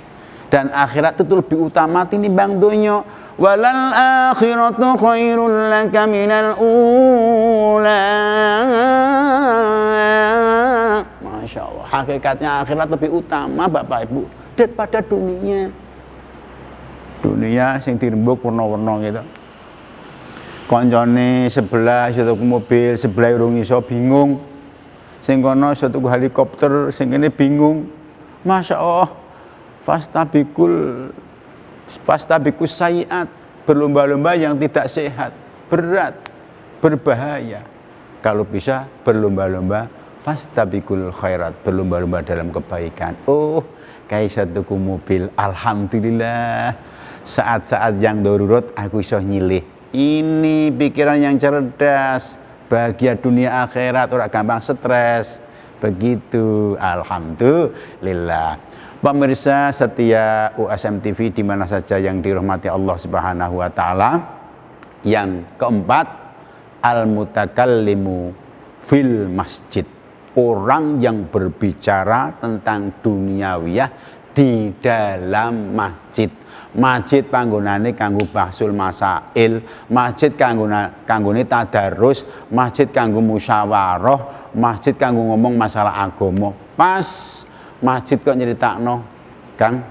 Dan akhirat itu lebih utama tinimbang donya. Walal akhiratu khairul laka minal ula. Masya Allah, hakikatnya akhirat lebih utama Bapak Ibu daripada dunia. Dunia sing dirembuk warna-warna gitu. Koncone sebelah iso tuku mobil, sebelah urung iso bingung. Sing kono iso tuku helikopter, sing kene bingung. Masya Allah. Fastabiqus sayiat, berlomba-lomba yang tidak sehat, berat, berbahaya. Kalau bisa berlomba-lomba fastabiqul khairat, berlomba-lomba dalam kebaikan. Oh, kayak satu mobil, alhamdulillah. Saat-saat yang darurat aku iso nyilih. Ini pikiran yang cerdas, bahagia dunia akhirat, ora gampang stres. Begitu, alhamdulillah. Pemirsa setia USM TV di mana saja yang dirahmati Allah Subhanahu wa taala. Yang keempat, al-mutakallimu fil masjid. Orang yang berbicara tentang duniawiyah di dalam masjid. Masjid panggonane kanggo bahsul masail, masjid kanggone tadarus, masjid kanggo musyawarah, masjid kanggo ngomong masalah agama. Pas masjid kok nyeritakno, Kang,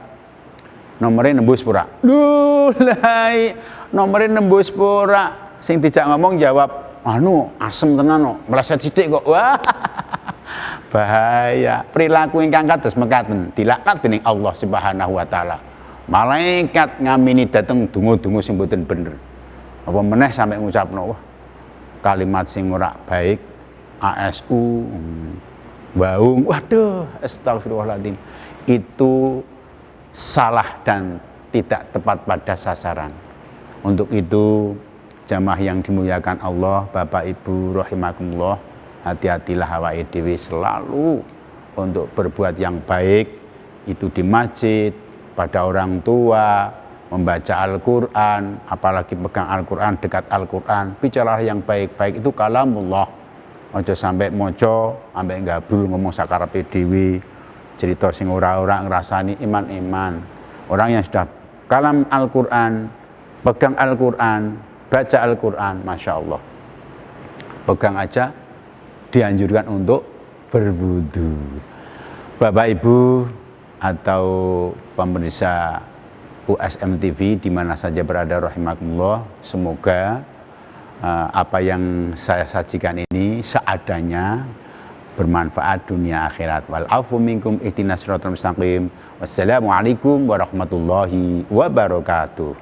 nomornya nembus pura. Duh, lai, nomornya nembus pura. Sing dijak ngomong jawab, asem tenan no, meleset sithik kok. Wah. Bahaya. Perilaku ingkang kados mekaten dilaknat dening Allah Subhanahu wa taala. Malaikat ngamini dateng donga-donga sing mboten bener. Apa meneh sampe ngucapno wah kalimat sing ora baik, ASU, waung, waduh, astagfirullahaladzim. Itu salah dan tidak tepat pada sasaran. Untuk itu jamaah yang dimuliakan Allah, Bapak Ibu rahimakumullah, hati-hatilah awake dhewe selalu untuk berbuat yang baik, itu di masjid, pada orang tua, membaca Al-Quran, apalagi pegang Al-Quran, dekat Al-Quran, bicaralah yang baik-baik, itu kalamullah. Ojo sampai moco, sampai gabrul ngomong sakarepe dhewe, cerita sing ora-ora ngrasani iman-iman. Orang yang sudah kalam Al-Quran, pegang Al-Quran, baca Al-Quran, Masya Allah, pegang aja, dianjurkan untuk berwudu. Bapak Ibu atau pemirsa USM TV di mana saja berada rahimakumullah, semoga apa yang saya sajikan ini seadanya bermanfaat dunia akhirat. Wal afu minkum ihdinas siratal mustaqim. Wassalamualaikum warahmatullahi wabarakatuh.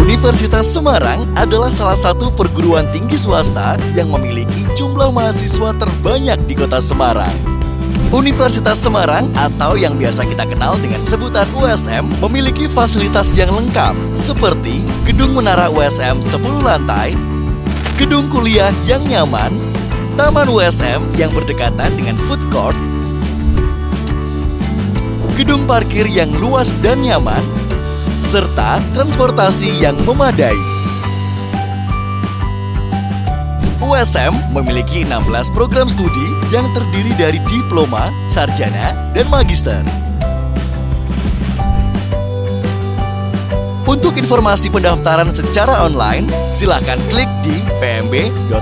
Universitas Semarang adalah salah satu perguruan tinggi swasta yang memiliki jumlah mahasiswa terbanyak di kota Semarang. Universitas Semarang atau yang biasa kita kenal dengan sebutan USM memiliki fasilitas yang lengkap seperti gedung menara USM 10 lantai, gedung kuliah yang nyaman, taman USM yang berdekatan dengan food court, gedung parkir yang luas dan nyaman, serta transportasi yang memadai. USM memiliki 16 program studi yang terdiri dari diploma, sarjana, dan magister. Untuk informasi pendaftaran secara online, silakan klik di pmb.usm.ac.id.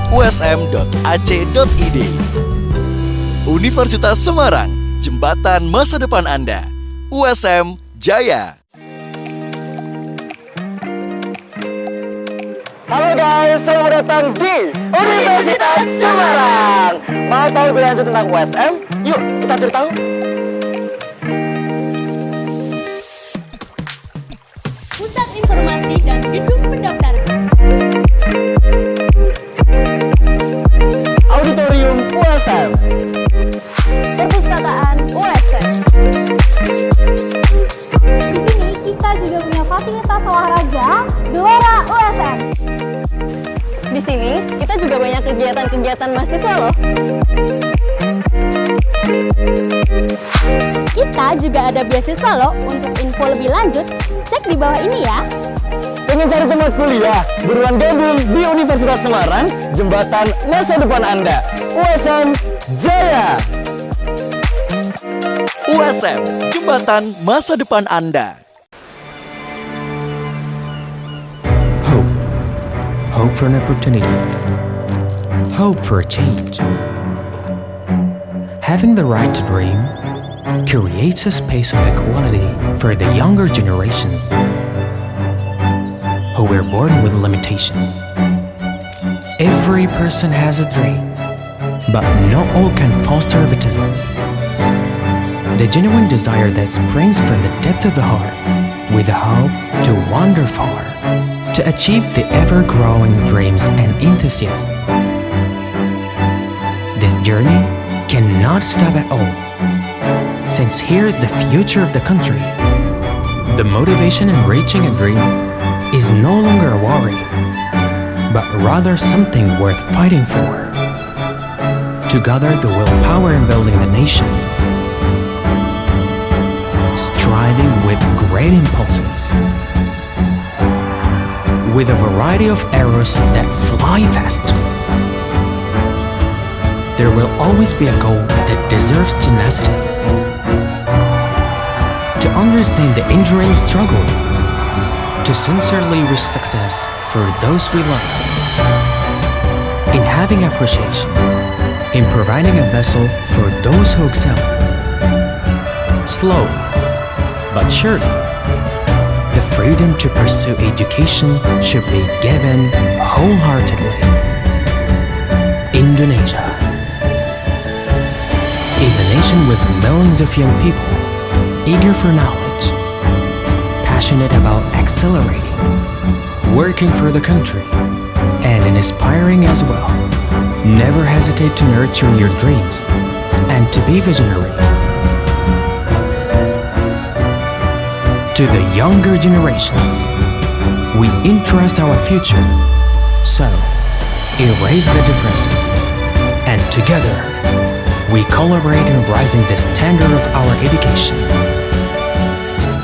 Universitas Semarang, jembatan masa depan Anda. USM Jaya. Halo guys, selamat datang di Universitas Semarang. Mau tahu lebih lanjut tentang USM? Yuk kita cari tahu. Pusat Informasi dan Gedung Pendaftaran. Auditorium USM. Perpustakaan USM. Di sini kita juga punya fasilitas olahraga Gelora USM. Di sini kita juga banyak kegiatan-kegiatan mahasiswa loh. Kita juga ada beasiswa loh. Untuk info lebih lanjut, cek di bawah ini ya. Pengen cari tempat kuliah? Buruan gabung di Universitas Semarang, jembatan masa depan Anda. USM Jaya. USM, jembatan masa depan Anda. Hope for an opportunity. Hope for a change. Having the right to dream creates a space of equality for the younger generations who were born with limitations. Every person has a dream, but not all can foster egotism. The genuine desire that springs from the depth of the heart, with the hope to wander far, to achieve the ever-growing dreams and enthusiasm. This journey cannot stop at all, since here the future of the country, the motivation in reaching a dream is no longer a worry, but rather something worth fighting for. To gather the willpower in building the nation, driving with great impulses. With a variety of arrows that fly fast. There will always be a goal that deserves tenacity. To understand the enduring struggle, to sincerely wish success for those we love. In having appreciation, in providing a vessel for those who excel. Slow, but surely, the freedom to pursue education should be given wholeheartedly. Indonesia is a nation with millions of young people eager for knowledge, passionate about accelerating, working for the country, and inspiring as well. Never hesitate to nurture your dreams and to be visionary. To the younger generations, we entrust our future. So, erase the differences, and together, we collaborate in raising the standard of our education.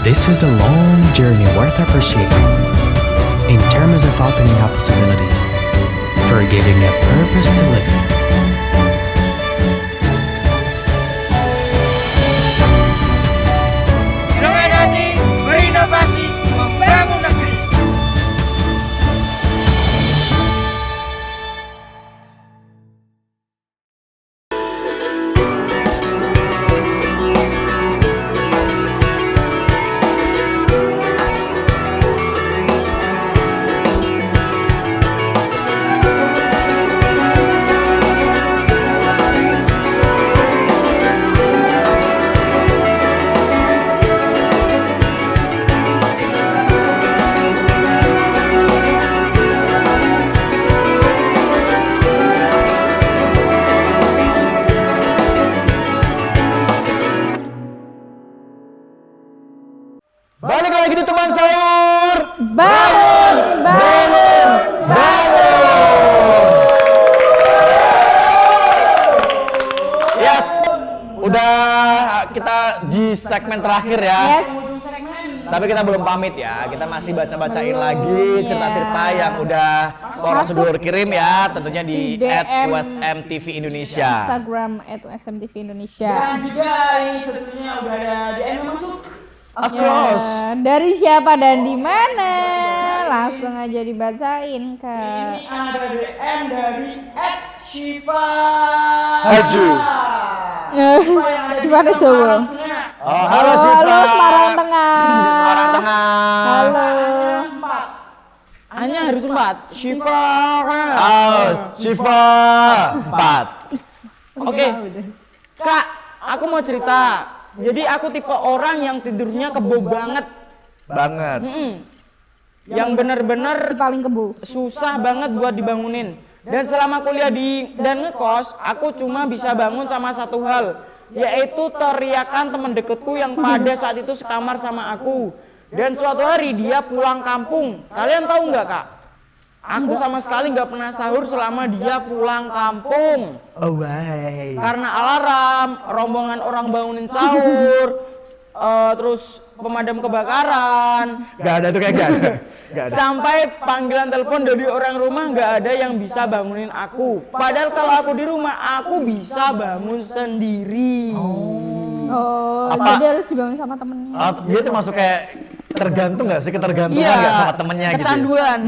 This is a long journey worth appreciating in terms of opening up possibilities, for giving a purpose to live in. Dengan hati berinovasi membangun negeri. Balik lagi di teman sahur. Bangun, bangun, Ya, udah kita di segmen terakhir ya. Yes. Tapi kita belum pamit ya. Kita masih baca-bacain lagi cerita-cerita yang udah seorang Masuk. sedulur kirim ya, tentunya di Di DM @USMTV Indonesia. Instagram @USMTV Indonesia. Dan juga ini tentunya udah ada DM masuk. Of Ya, course. dari siapa dan di mana? Langsung aja dibacain, Kak. Ada DM dari @Shiva. Haju. Gimana coba? Oh, halo Oh, Syifa. halo, Semarang Tengah. Di Semarang Tengah. Halo. Hanya harus 4. Shiva. Oh, Syifa 4. Oke. Kak, aku mau cerita. Jadi aku tipe orang yang tidurnya kebo banget. Banget. Yang bener-bener Si paling kebo. susah banget buat dibangunin. Dan selama kuliah dan ngekos, aku cuma bisa bangun sama satu hal, yaitu teriakan teman deketku yang pada saat itu sekamar sama aku. Dan suatu hari dia pulang kampung. Kalian tahu nggak, Kak? Aku sama sekali nggak pernah sahur selama dia pulang kampung. Oh, why? Karena alarm, rombongan orang bangunin sahur, terus pemadam kebakaran. Gak ada tuh kayak gak ada. Gak ada. Sampai panggilan telepon dari orang rumah nggak ada yang bisa bangunin aku. Padahal kalau aku di rumah aku bisa bangun sendiri. Oh, Apa? jadi harus dibangun sama temennya. Dia termasuk kayak tergantung nggak sih, ketergantungan Iya, nggak sama temennya gitu? kecanduan.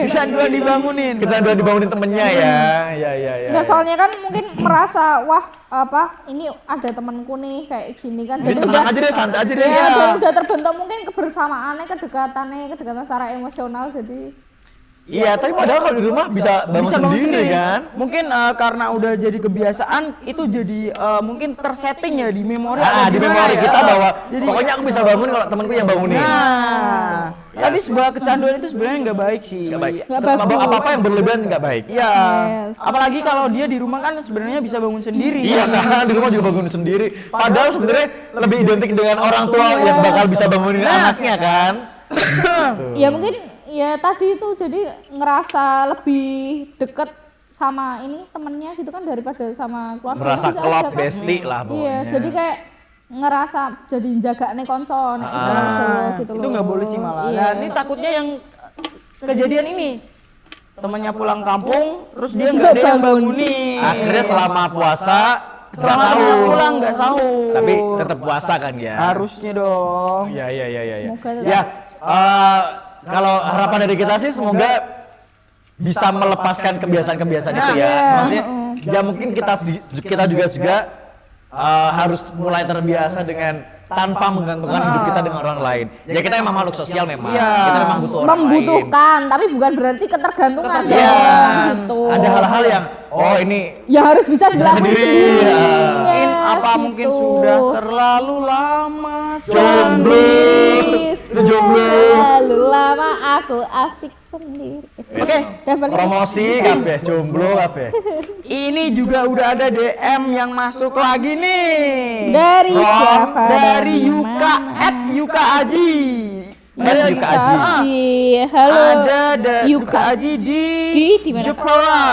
Kecanduan dibangunin. Kecanduan dibangunin temennya ya. Ya. Nggak, soalnya kan mungkin merasa, wah apa ini ada temanku nih kayak gini kan. Jadi tenang aja deh, santai aja deh. Ya, dan udah terbentuk mungkin kebersamaannya, kedekatan secara emosional jadi. Iya, tapi padahal kalau di rumah bisa bangun sendiri kan? Mungkin karena udah jadi kebiasaan, itu jadi mungkin tersetting ya di memori. Di memori ya. kita bahwa Jadi, pokoknya aku bisa bangun kalau temanku yang bangunin. Nah, tapi sebuah kecanduan itu sebenarnya nggak baik sih. Nggak baik. Nggak bagus. Apa-apa yang berlebihan nggak baik. Iya. Yes. Apalagi kalau dia di rumah kan sebenarnya bisa bangun sendiri. Iya kan, di rumah juga bangun sendiri. Padahal sebenarnya lebih identik dengan orang tua yang bakal bisa bangunin anaknya kan. Ya mungkin ya tadi itu jadi ngerasa lebih deket sama ini temennya gitu kan daripada sama keluarga. Merasa Bisa klop aja kan. besti lah pokoknya. Iya, jadi kayak ngerasa jadi jagane konco nek gitu Itu nggak boleh sih malah. Nah, ini takutnya yang kejadian ini temannya pulang kampung, terus dia nggak ada yang bangunin. Akhirnya selama puasa Selama teman pulang nggak sahur. tapi tetap puasa kan ya. Harusnya dong. Ya. Semoga tetap- Ya, kalau harapan dari kita sih semoga bisa melepaskan kebiasaan-kebiasaan itu ya. Maksudnya, ya mungkin kita juga harus mulai terbiasa dengan tanpa menggantungkan hidup kita dengan orang lain. Ya kita emang makhluk sosial memang. Kita memang butuh orang lain. membutuhkan, tapi bukan berarti ketergantungan. Iya. Gitu. Ada hal-hal yang ini Ya harus bisa dilakukan sendiri, sendiri. ya. Mungkin apa gitu. mungkin sudah terlalu lama jomblo. Lu jomblo. Terlalu lama aku asik sendiri. Oke, Udah balik. Promosi kabeh jomblo kabeh. ini juga udah ada DM yang masuk lagi nih. Dari siapa? Dari Yuka @Yuka Aji. Yuka Aji. Halo. Ada Yuka Yuka Aji di mana, Kak? Jepara.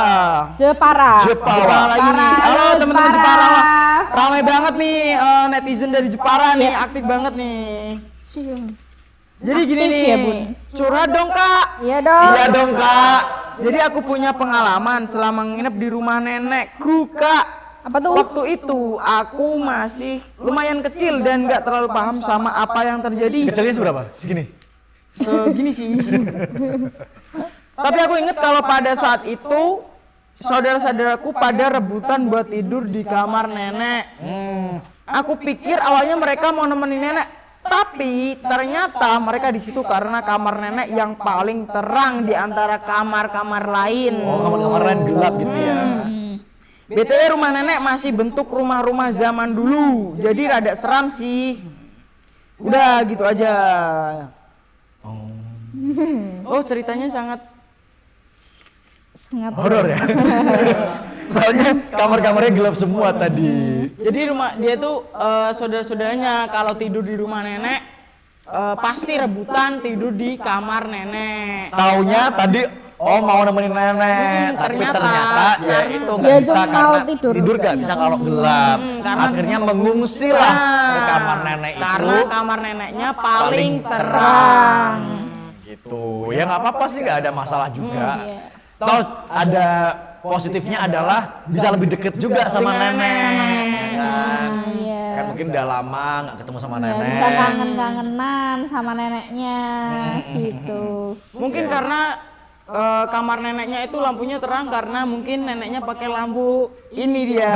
Jepara. Jepara lagi nih. Halo teman-teman Jepara. Jepara. Ramai banget nih netizen dari Jepara nih, aktif banget nih. Jadi gini Aktif nih, ya, Bun? curhat dong Kak. Iya dong. Iya dong Kak. Jadi aku punya pengalaman selama nginep di rumah nenekku Kak. Apa tuh? Waktu itu aku masih lumayan kecil dan nggak terlalu paham sama apa yang terjadi. Kecilnya seberapa? Segini. Segini sih. Tapi aku inget kalau pada saat itu saudara-saudaraku pada rebutan buat tidur di kamar nenek. Aku pikir awalnya mereka mau nemenin nenek, tapi ternyata mereka di situ karena kamar nenek yang paling terang di antara kamar-kamar lain. Oh, kamar-kamar lain gelap gitu ya. BTW rumah nenek masih bentuk rumah-rumah zaman dulu, jadi rada seram sih. Udah gitu aja. Oh ceritanya sangat Horor ya. Soalnya kamar-kamarnya gelap semua tadi. Jadi rumah dia tuh saudara-saudaranya kalau tidur di rumah nenek pasti rebutan tidur di kamar nenek. Taunya tadi mau nemenin nenek, tapi ternyata ya itu nggak Ya, bisa cuma mau karena tidur. nggak bisa kalau gelap. Akhirnya mengungsi lah ke kamar nenek itu. Karena kamar neneknya paling terang. Gitu. Ya nggak apa-apa sih, nggak ada masalah juga. Toh ada positifnya adalah bisa lebih deket juga sama nenek. Ya kan? Iya. Kan mungkin udah lama nggak ketemu sama Ya, nenek. bisa kangen-kangenan sama neneknya gitu. Mungkin karena kamar neneknya itu lampunya terang karena mungkin neneknya pakai lampu ini dia.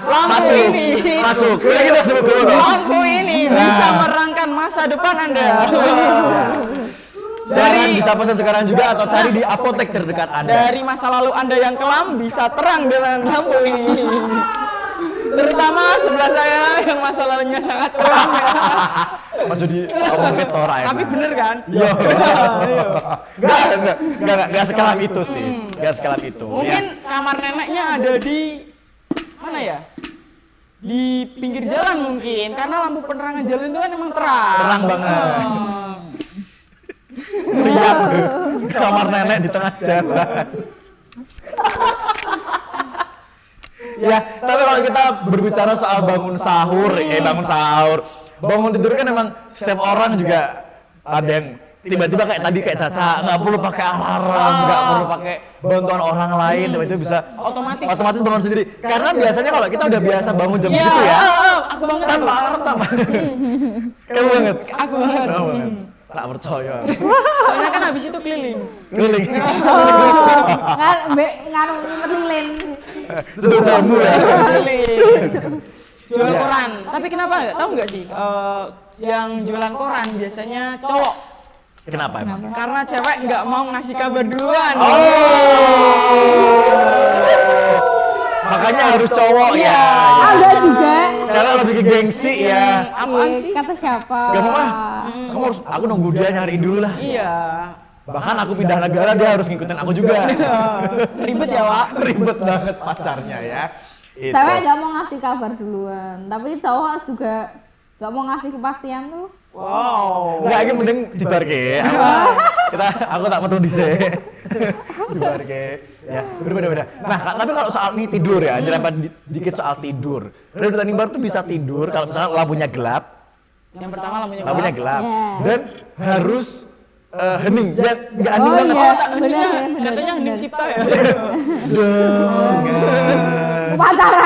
Lampu Masuk, ini. masuk. Kita sebut dulu dong. Lampu ini bisa merangkan masa depan Anda. Jangan bisa pesan sekarang juga atau cari di apotek terdekat Anda. Dari masa lalu Anda yang kelam bisa terang dengan lampu ini. Terutama sebelah saya yang masa lalunya sangat kelam ya. Mas Jody ngomongin Tora ya. Tapi bener kan? Iya. Enggak sekelam itu sih. Enggak sekelam itu. Mungkin Ya. kamar neneknya ada di mana ya? Di pinggir jalan mungkin, karena lampu penerangan jalan itu kan emang terang. Terang banget. Lihat kamar nenek di tengah jalan. Ya, tapi kalau kita berbicara soal bangun sahur, bangun tidur kan emang setiap orang juga ada yang tiba-tiba kayak tadi kayak Caca nggak perlu pakai alarm, nggak perlu pakai bantuan orang lain, tiba-tiba bisa otomatis bangun sendiri. Karena biasanya kalau kita udah biasa bangun jam segitu ya, aku banget tanpa alarm kamu banget. Aku banget. Tak percaya. Soalnya kan habis itu keliling. Keliling. Ngaruh nyimpen lilin. Itu jamu ya. Jual koran. Tapi kenapa nggak? Tahu nggak sih? Yang jualan koran biasanya cowok. Kenapa emang? Karena cewek nggak mau ngasih kabar duluan. Makanya harus cowok ya. Ada juga. Cewek lebih ke gengsi ya. Apaan sih? Kata siapa? Gak mau ah. Kamu harus, aku nunggu dia nyariin dulu lah. Iya. Bahkan aku pindah negara dia harus ngikutin aku juga. Ribet ya, Wak. Ribet banget pacarnya ya. Itu. Cewek nggak mau ngasih kabar duluan, tapi cowok juga nggak mau ngasih kepastian tuh. Wow. Enggak, ini mending dibarke. aku tak metu dhisik. Dibar ke. Ya, beda-beda. Nah, tapi kalau soal ini tidur ya, nyerempet dikit soal tidur. Radio Tanimbar tuh bisa tidur kalau misalnya lampunya gelap. Yang pertama lampunya gelap. Yeah. Dan harus hening. Ya, enggak hening banget. Iya, Heningnya benar. katanya hening cipta ya. Upacara.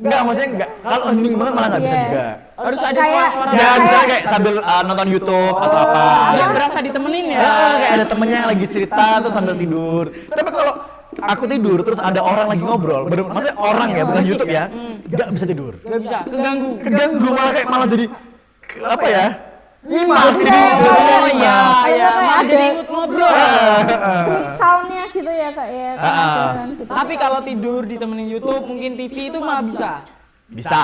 Enggak, maksudnya enggak. Kalau hening banget malah enggak bisa Iya. juga. Harus ada Kayak- suara-suara. Ya, misalnya kayak sambil nonton YouTube atau apa. Yang berasa ditemenin ya. Kayak ada temennya yang lagi cerita terus sambil tidur. Tapi kalau aku tidur terus ada orang lagi ngobrol, maksudnya orang ya, bukan YouTube ya, nggak bisa tidur. Gak bisa, keganggu. Keganggu malah jadi apa ya? Nyimak. Oh iya, Kayak malah ada- jadi ikut ngobrol. Sleep sound-nya gitu ya Kak ya. Kan, gitu. Tapi kalau tidur ditemenin YouTube, mungkin TV itu malah bisa. Bisa.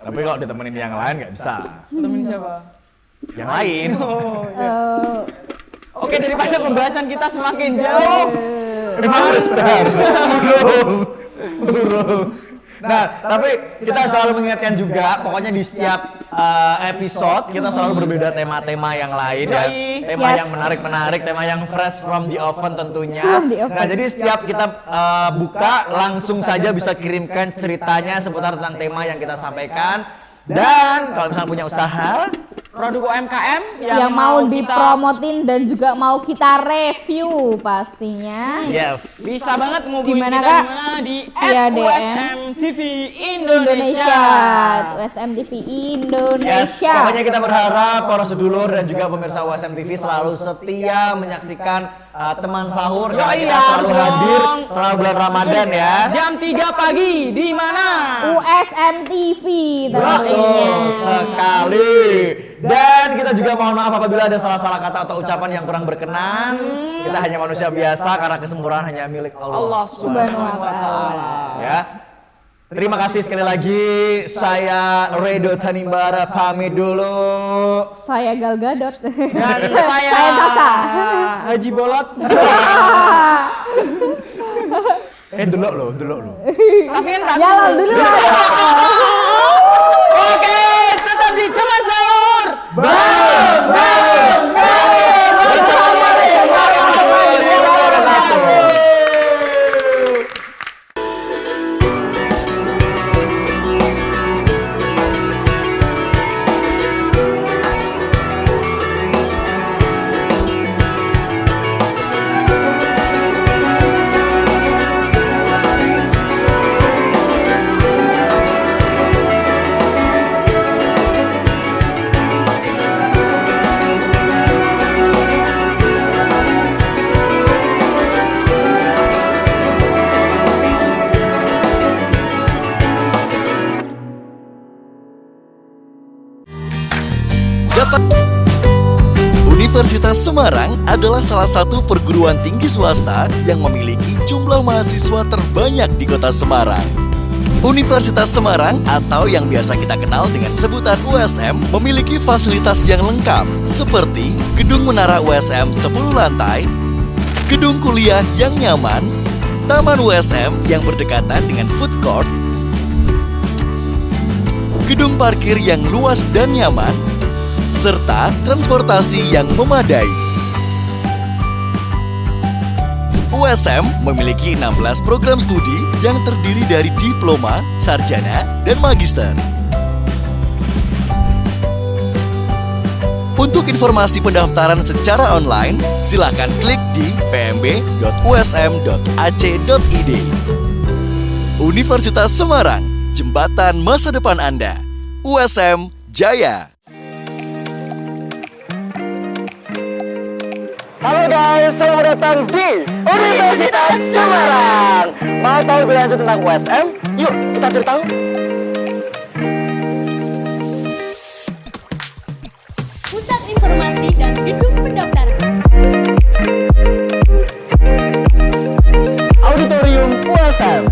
Tapi kalau ditemenin yang lain nggak bisa. Temenin siapa? Yang lain. Eh, Oke, daripada pembahasan kita semakin jauh. Harus benar. Burung. Nah, tapi kita selalu mengingatkan juga, pokoknya di setiap episode kita selalu berbeda tema-tema yang lain ya. Yoi. Tema Yes. yang menarik-menarik, tema yang fresh from the oven tentunya. From the oven. Nah, jadi setiap kita buka langsung saja bisa kirimkan ceritanya seputar tentang tema yang kita sampaikan. Dan kalau misalnya punya usaha, Produk UMKM yang mau kita dipromotin dan juga mau kita review pastinya. yes. bisa banget ngubungin Di mana, kita Kak? di mana di Via DM. @USM TV Indonesia, Indonesia. USM TV Yes, Indonesia. pokoknya kita berharap para sedulur dan juga pemirsa USM TV selalu setia menyaksikan teman sahur Yo, yang kita iya, selalu harus hadir dong. selama bulan Ramadan ya. Jam 3 pagi di mana? USM TV Betul tentunya. sekali. Dan kita juga mohon maaf apabila ada salah-salah kata atau ucapan yang kurang berkenan. Kita hanya manusia biasa karena kesempurnaan hanya milik Allah. Allah Subhanahu wa ta'ala. Ya. Terima kasih sekali lagi. Saya Radio Tanimbar pamit dulu. Saya Gal Gadot. Dan Saya Tata. Haji Bolot. Delok lo. Tapi kan Ya lo dulu lah. Oke, tetap di Cuman Sahur. Daftar Universitas Semarang adalah salah satu perguruan tinggi swasta yang memiliki jumlah mahasiswa terbanyak di kota Semarang. Universitas Semarang atau yang biasa kita kenal dengan sebutan USM memiliki fasilitas yang lengkap seperti gedung menara USM 10 lantai, gedung kuliah yang nyaman, taman USM yang berdekatan dengan food court, gedung parkir yang luas dan nyaman, serta transportasi yang memadai. USM memiliki 16 program studi yang terdiri dari diploma, sarjana, dan magister. Untuk informasi pendaftaran secara online, silakan klik di pmb.usm.ac.id. Universitas Semarang, jembatan masa depan Anda. USM Jaya. Halo guys, selamat datang di Universitas Semarang. Mau tahu lebih lanjut tentang USM? Yuk kita cari tahu. Pusat Informasi dan Gedung Pendaftaran. Auditorium USM.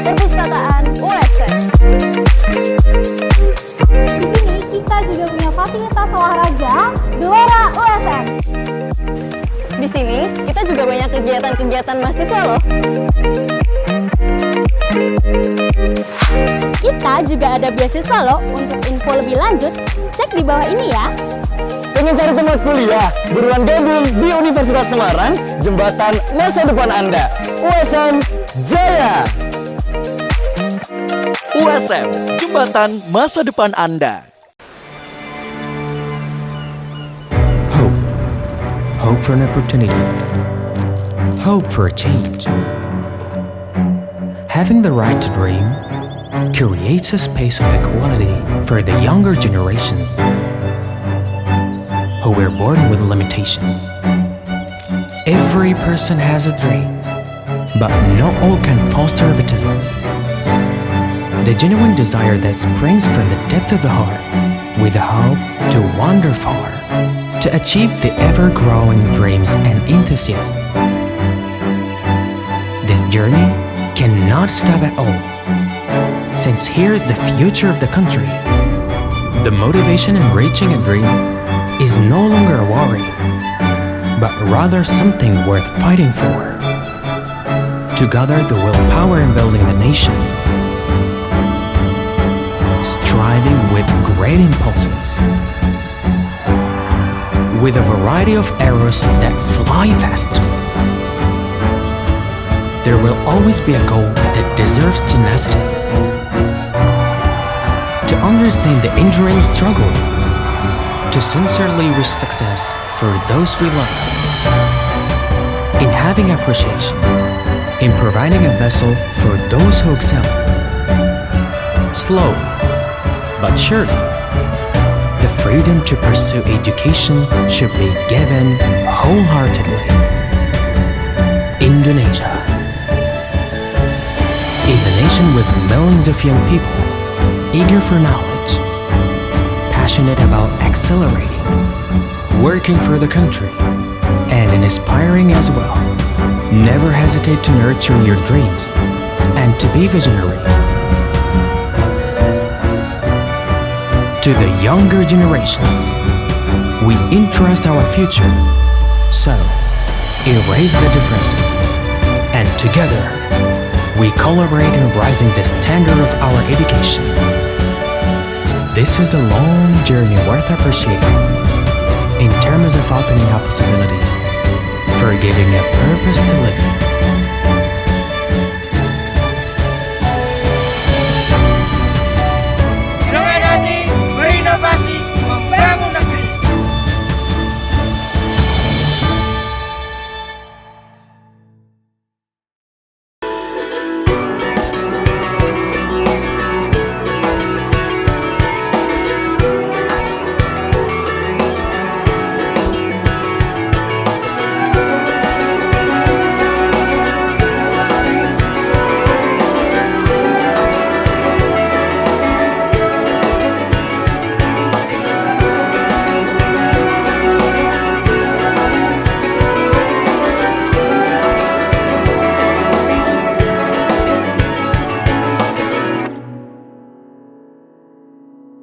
Perpustakaan USM. Di sini kita juga punya fasilitas olahraga Gelora USM. Di sini kita juga banyak kegiatan-kegiatan mahasiswa loh. Kita juga ada beasiswa loh. Untuk info lebih lanjut, cek di bawah ini ya. Pengen Ingin cari tempat kuliah? Buruan gabung di Universitas Semarang, jembatan masa depan Anda. USM Jaya. USM, jembatan masa depan Anda. Hope for an opportunity. Hope for a change. Having the right to dream creates a space of equality for the younger generations who were born with limitations. Every person has a dream, but not all can foster baptism. The genuine desire that springs from the depth of the heart, with the hope to wander far, to achieve the ever-growing dreams and enthusiasm. This journey cannot stop at all, since here the future of the country, the motivation in reaching a dream is no longer a worry, but rather something worth fighting for. To gather the willpower in building the nation, striving with great impulses, with a variety of arrows that fly fast. There will always be a goal that deserves tenacity. To understand the enduring struggle, to sincerely wish success for those we love, in having appreciation, in providing a vessel for those who excel. Slowly, but surely, the freedom to pursue education should be given wholeheartedly. Indonesia is a nation with millions of young people eager for knowledge, passionate about accelerating, working for the country, and inspiring as well. Never hesitate to nurture your dreams and to be visionary. To the younger generations, we entrust our future. So, erase the differences, and together, we collaborate in raising the standard of our education. This is a long journey worth appreciating in terms of opening up possibilities, for giving a purpose to live in.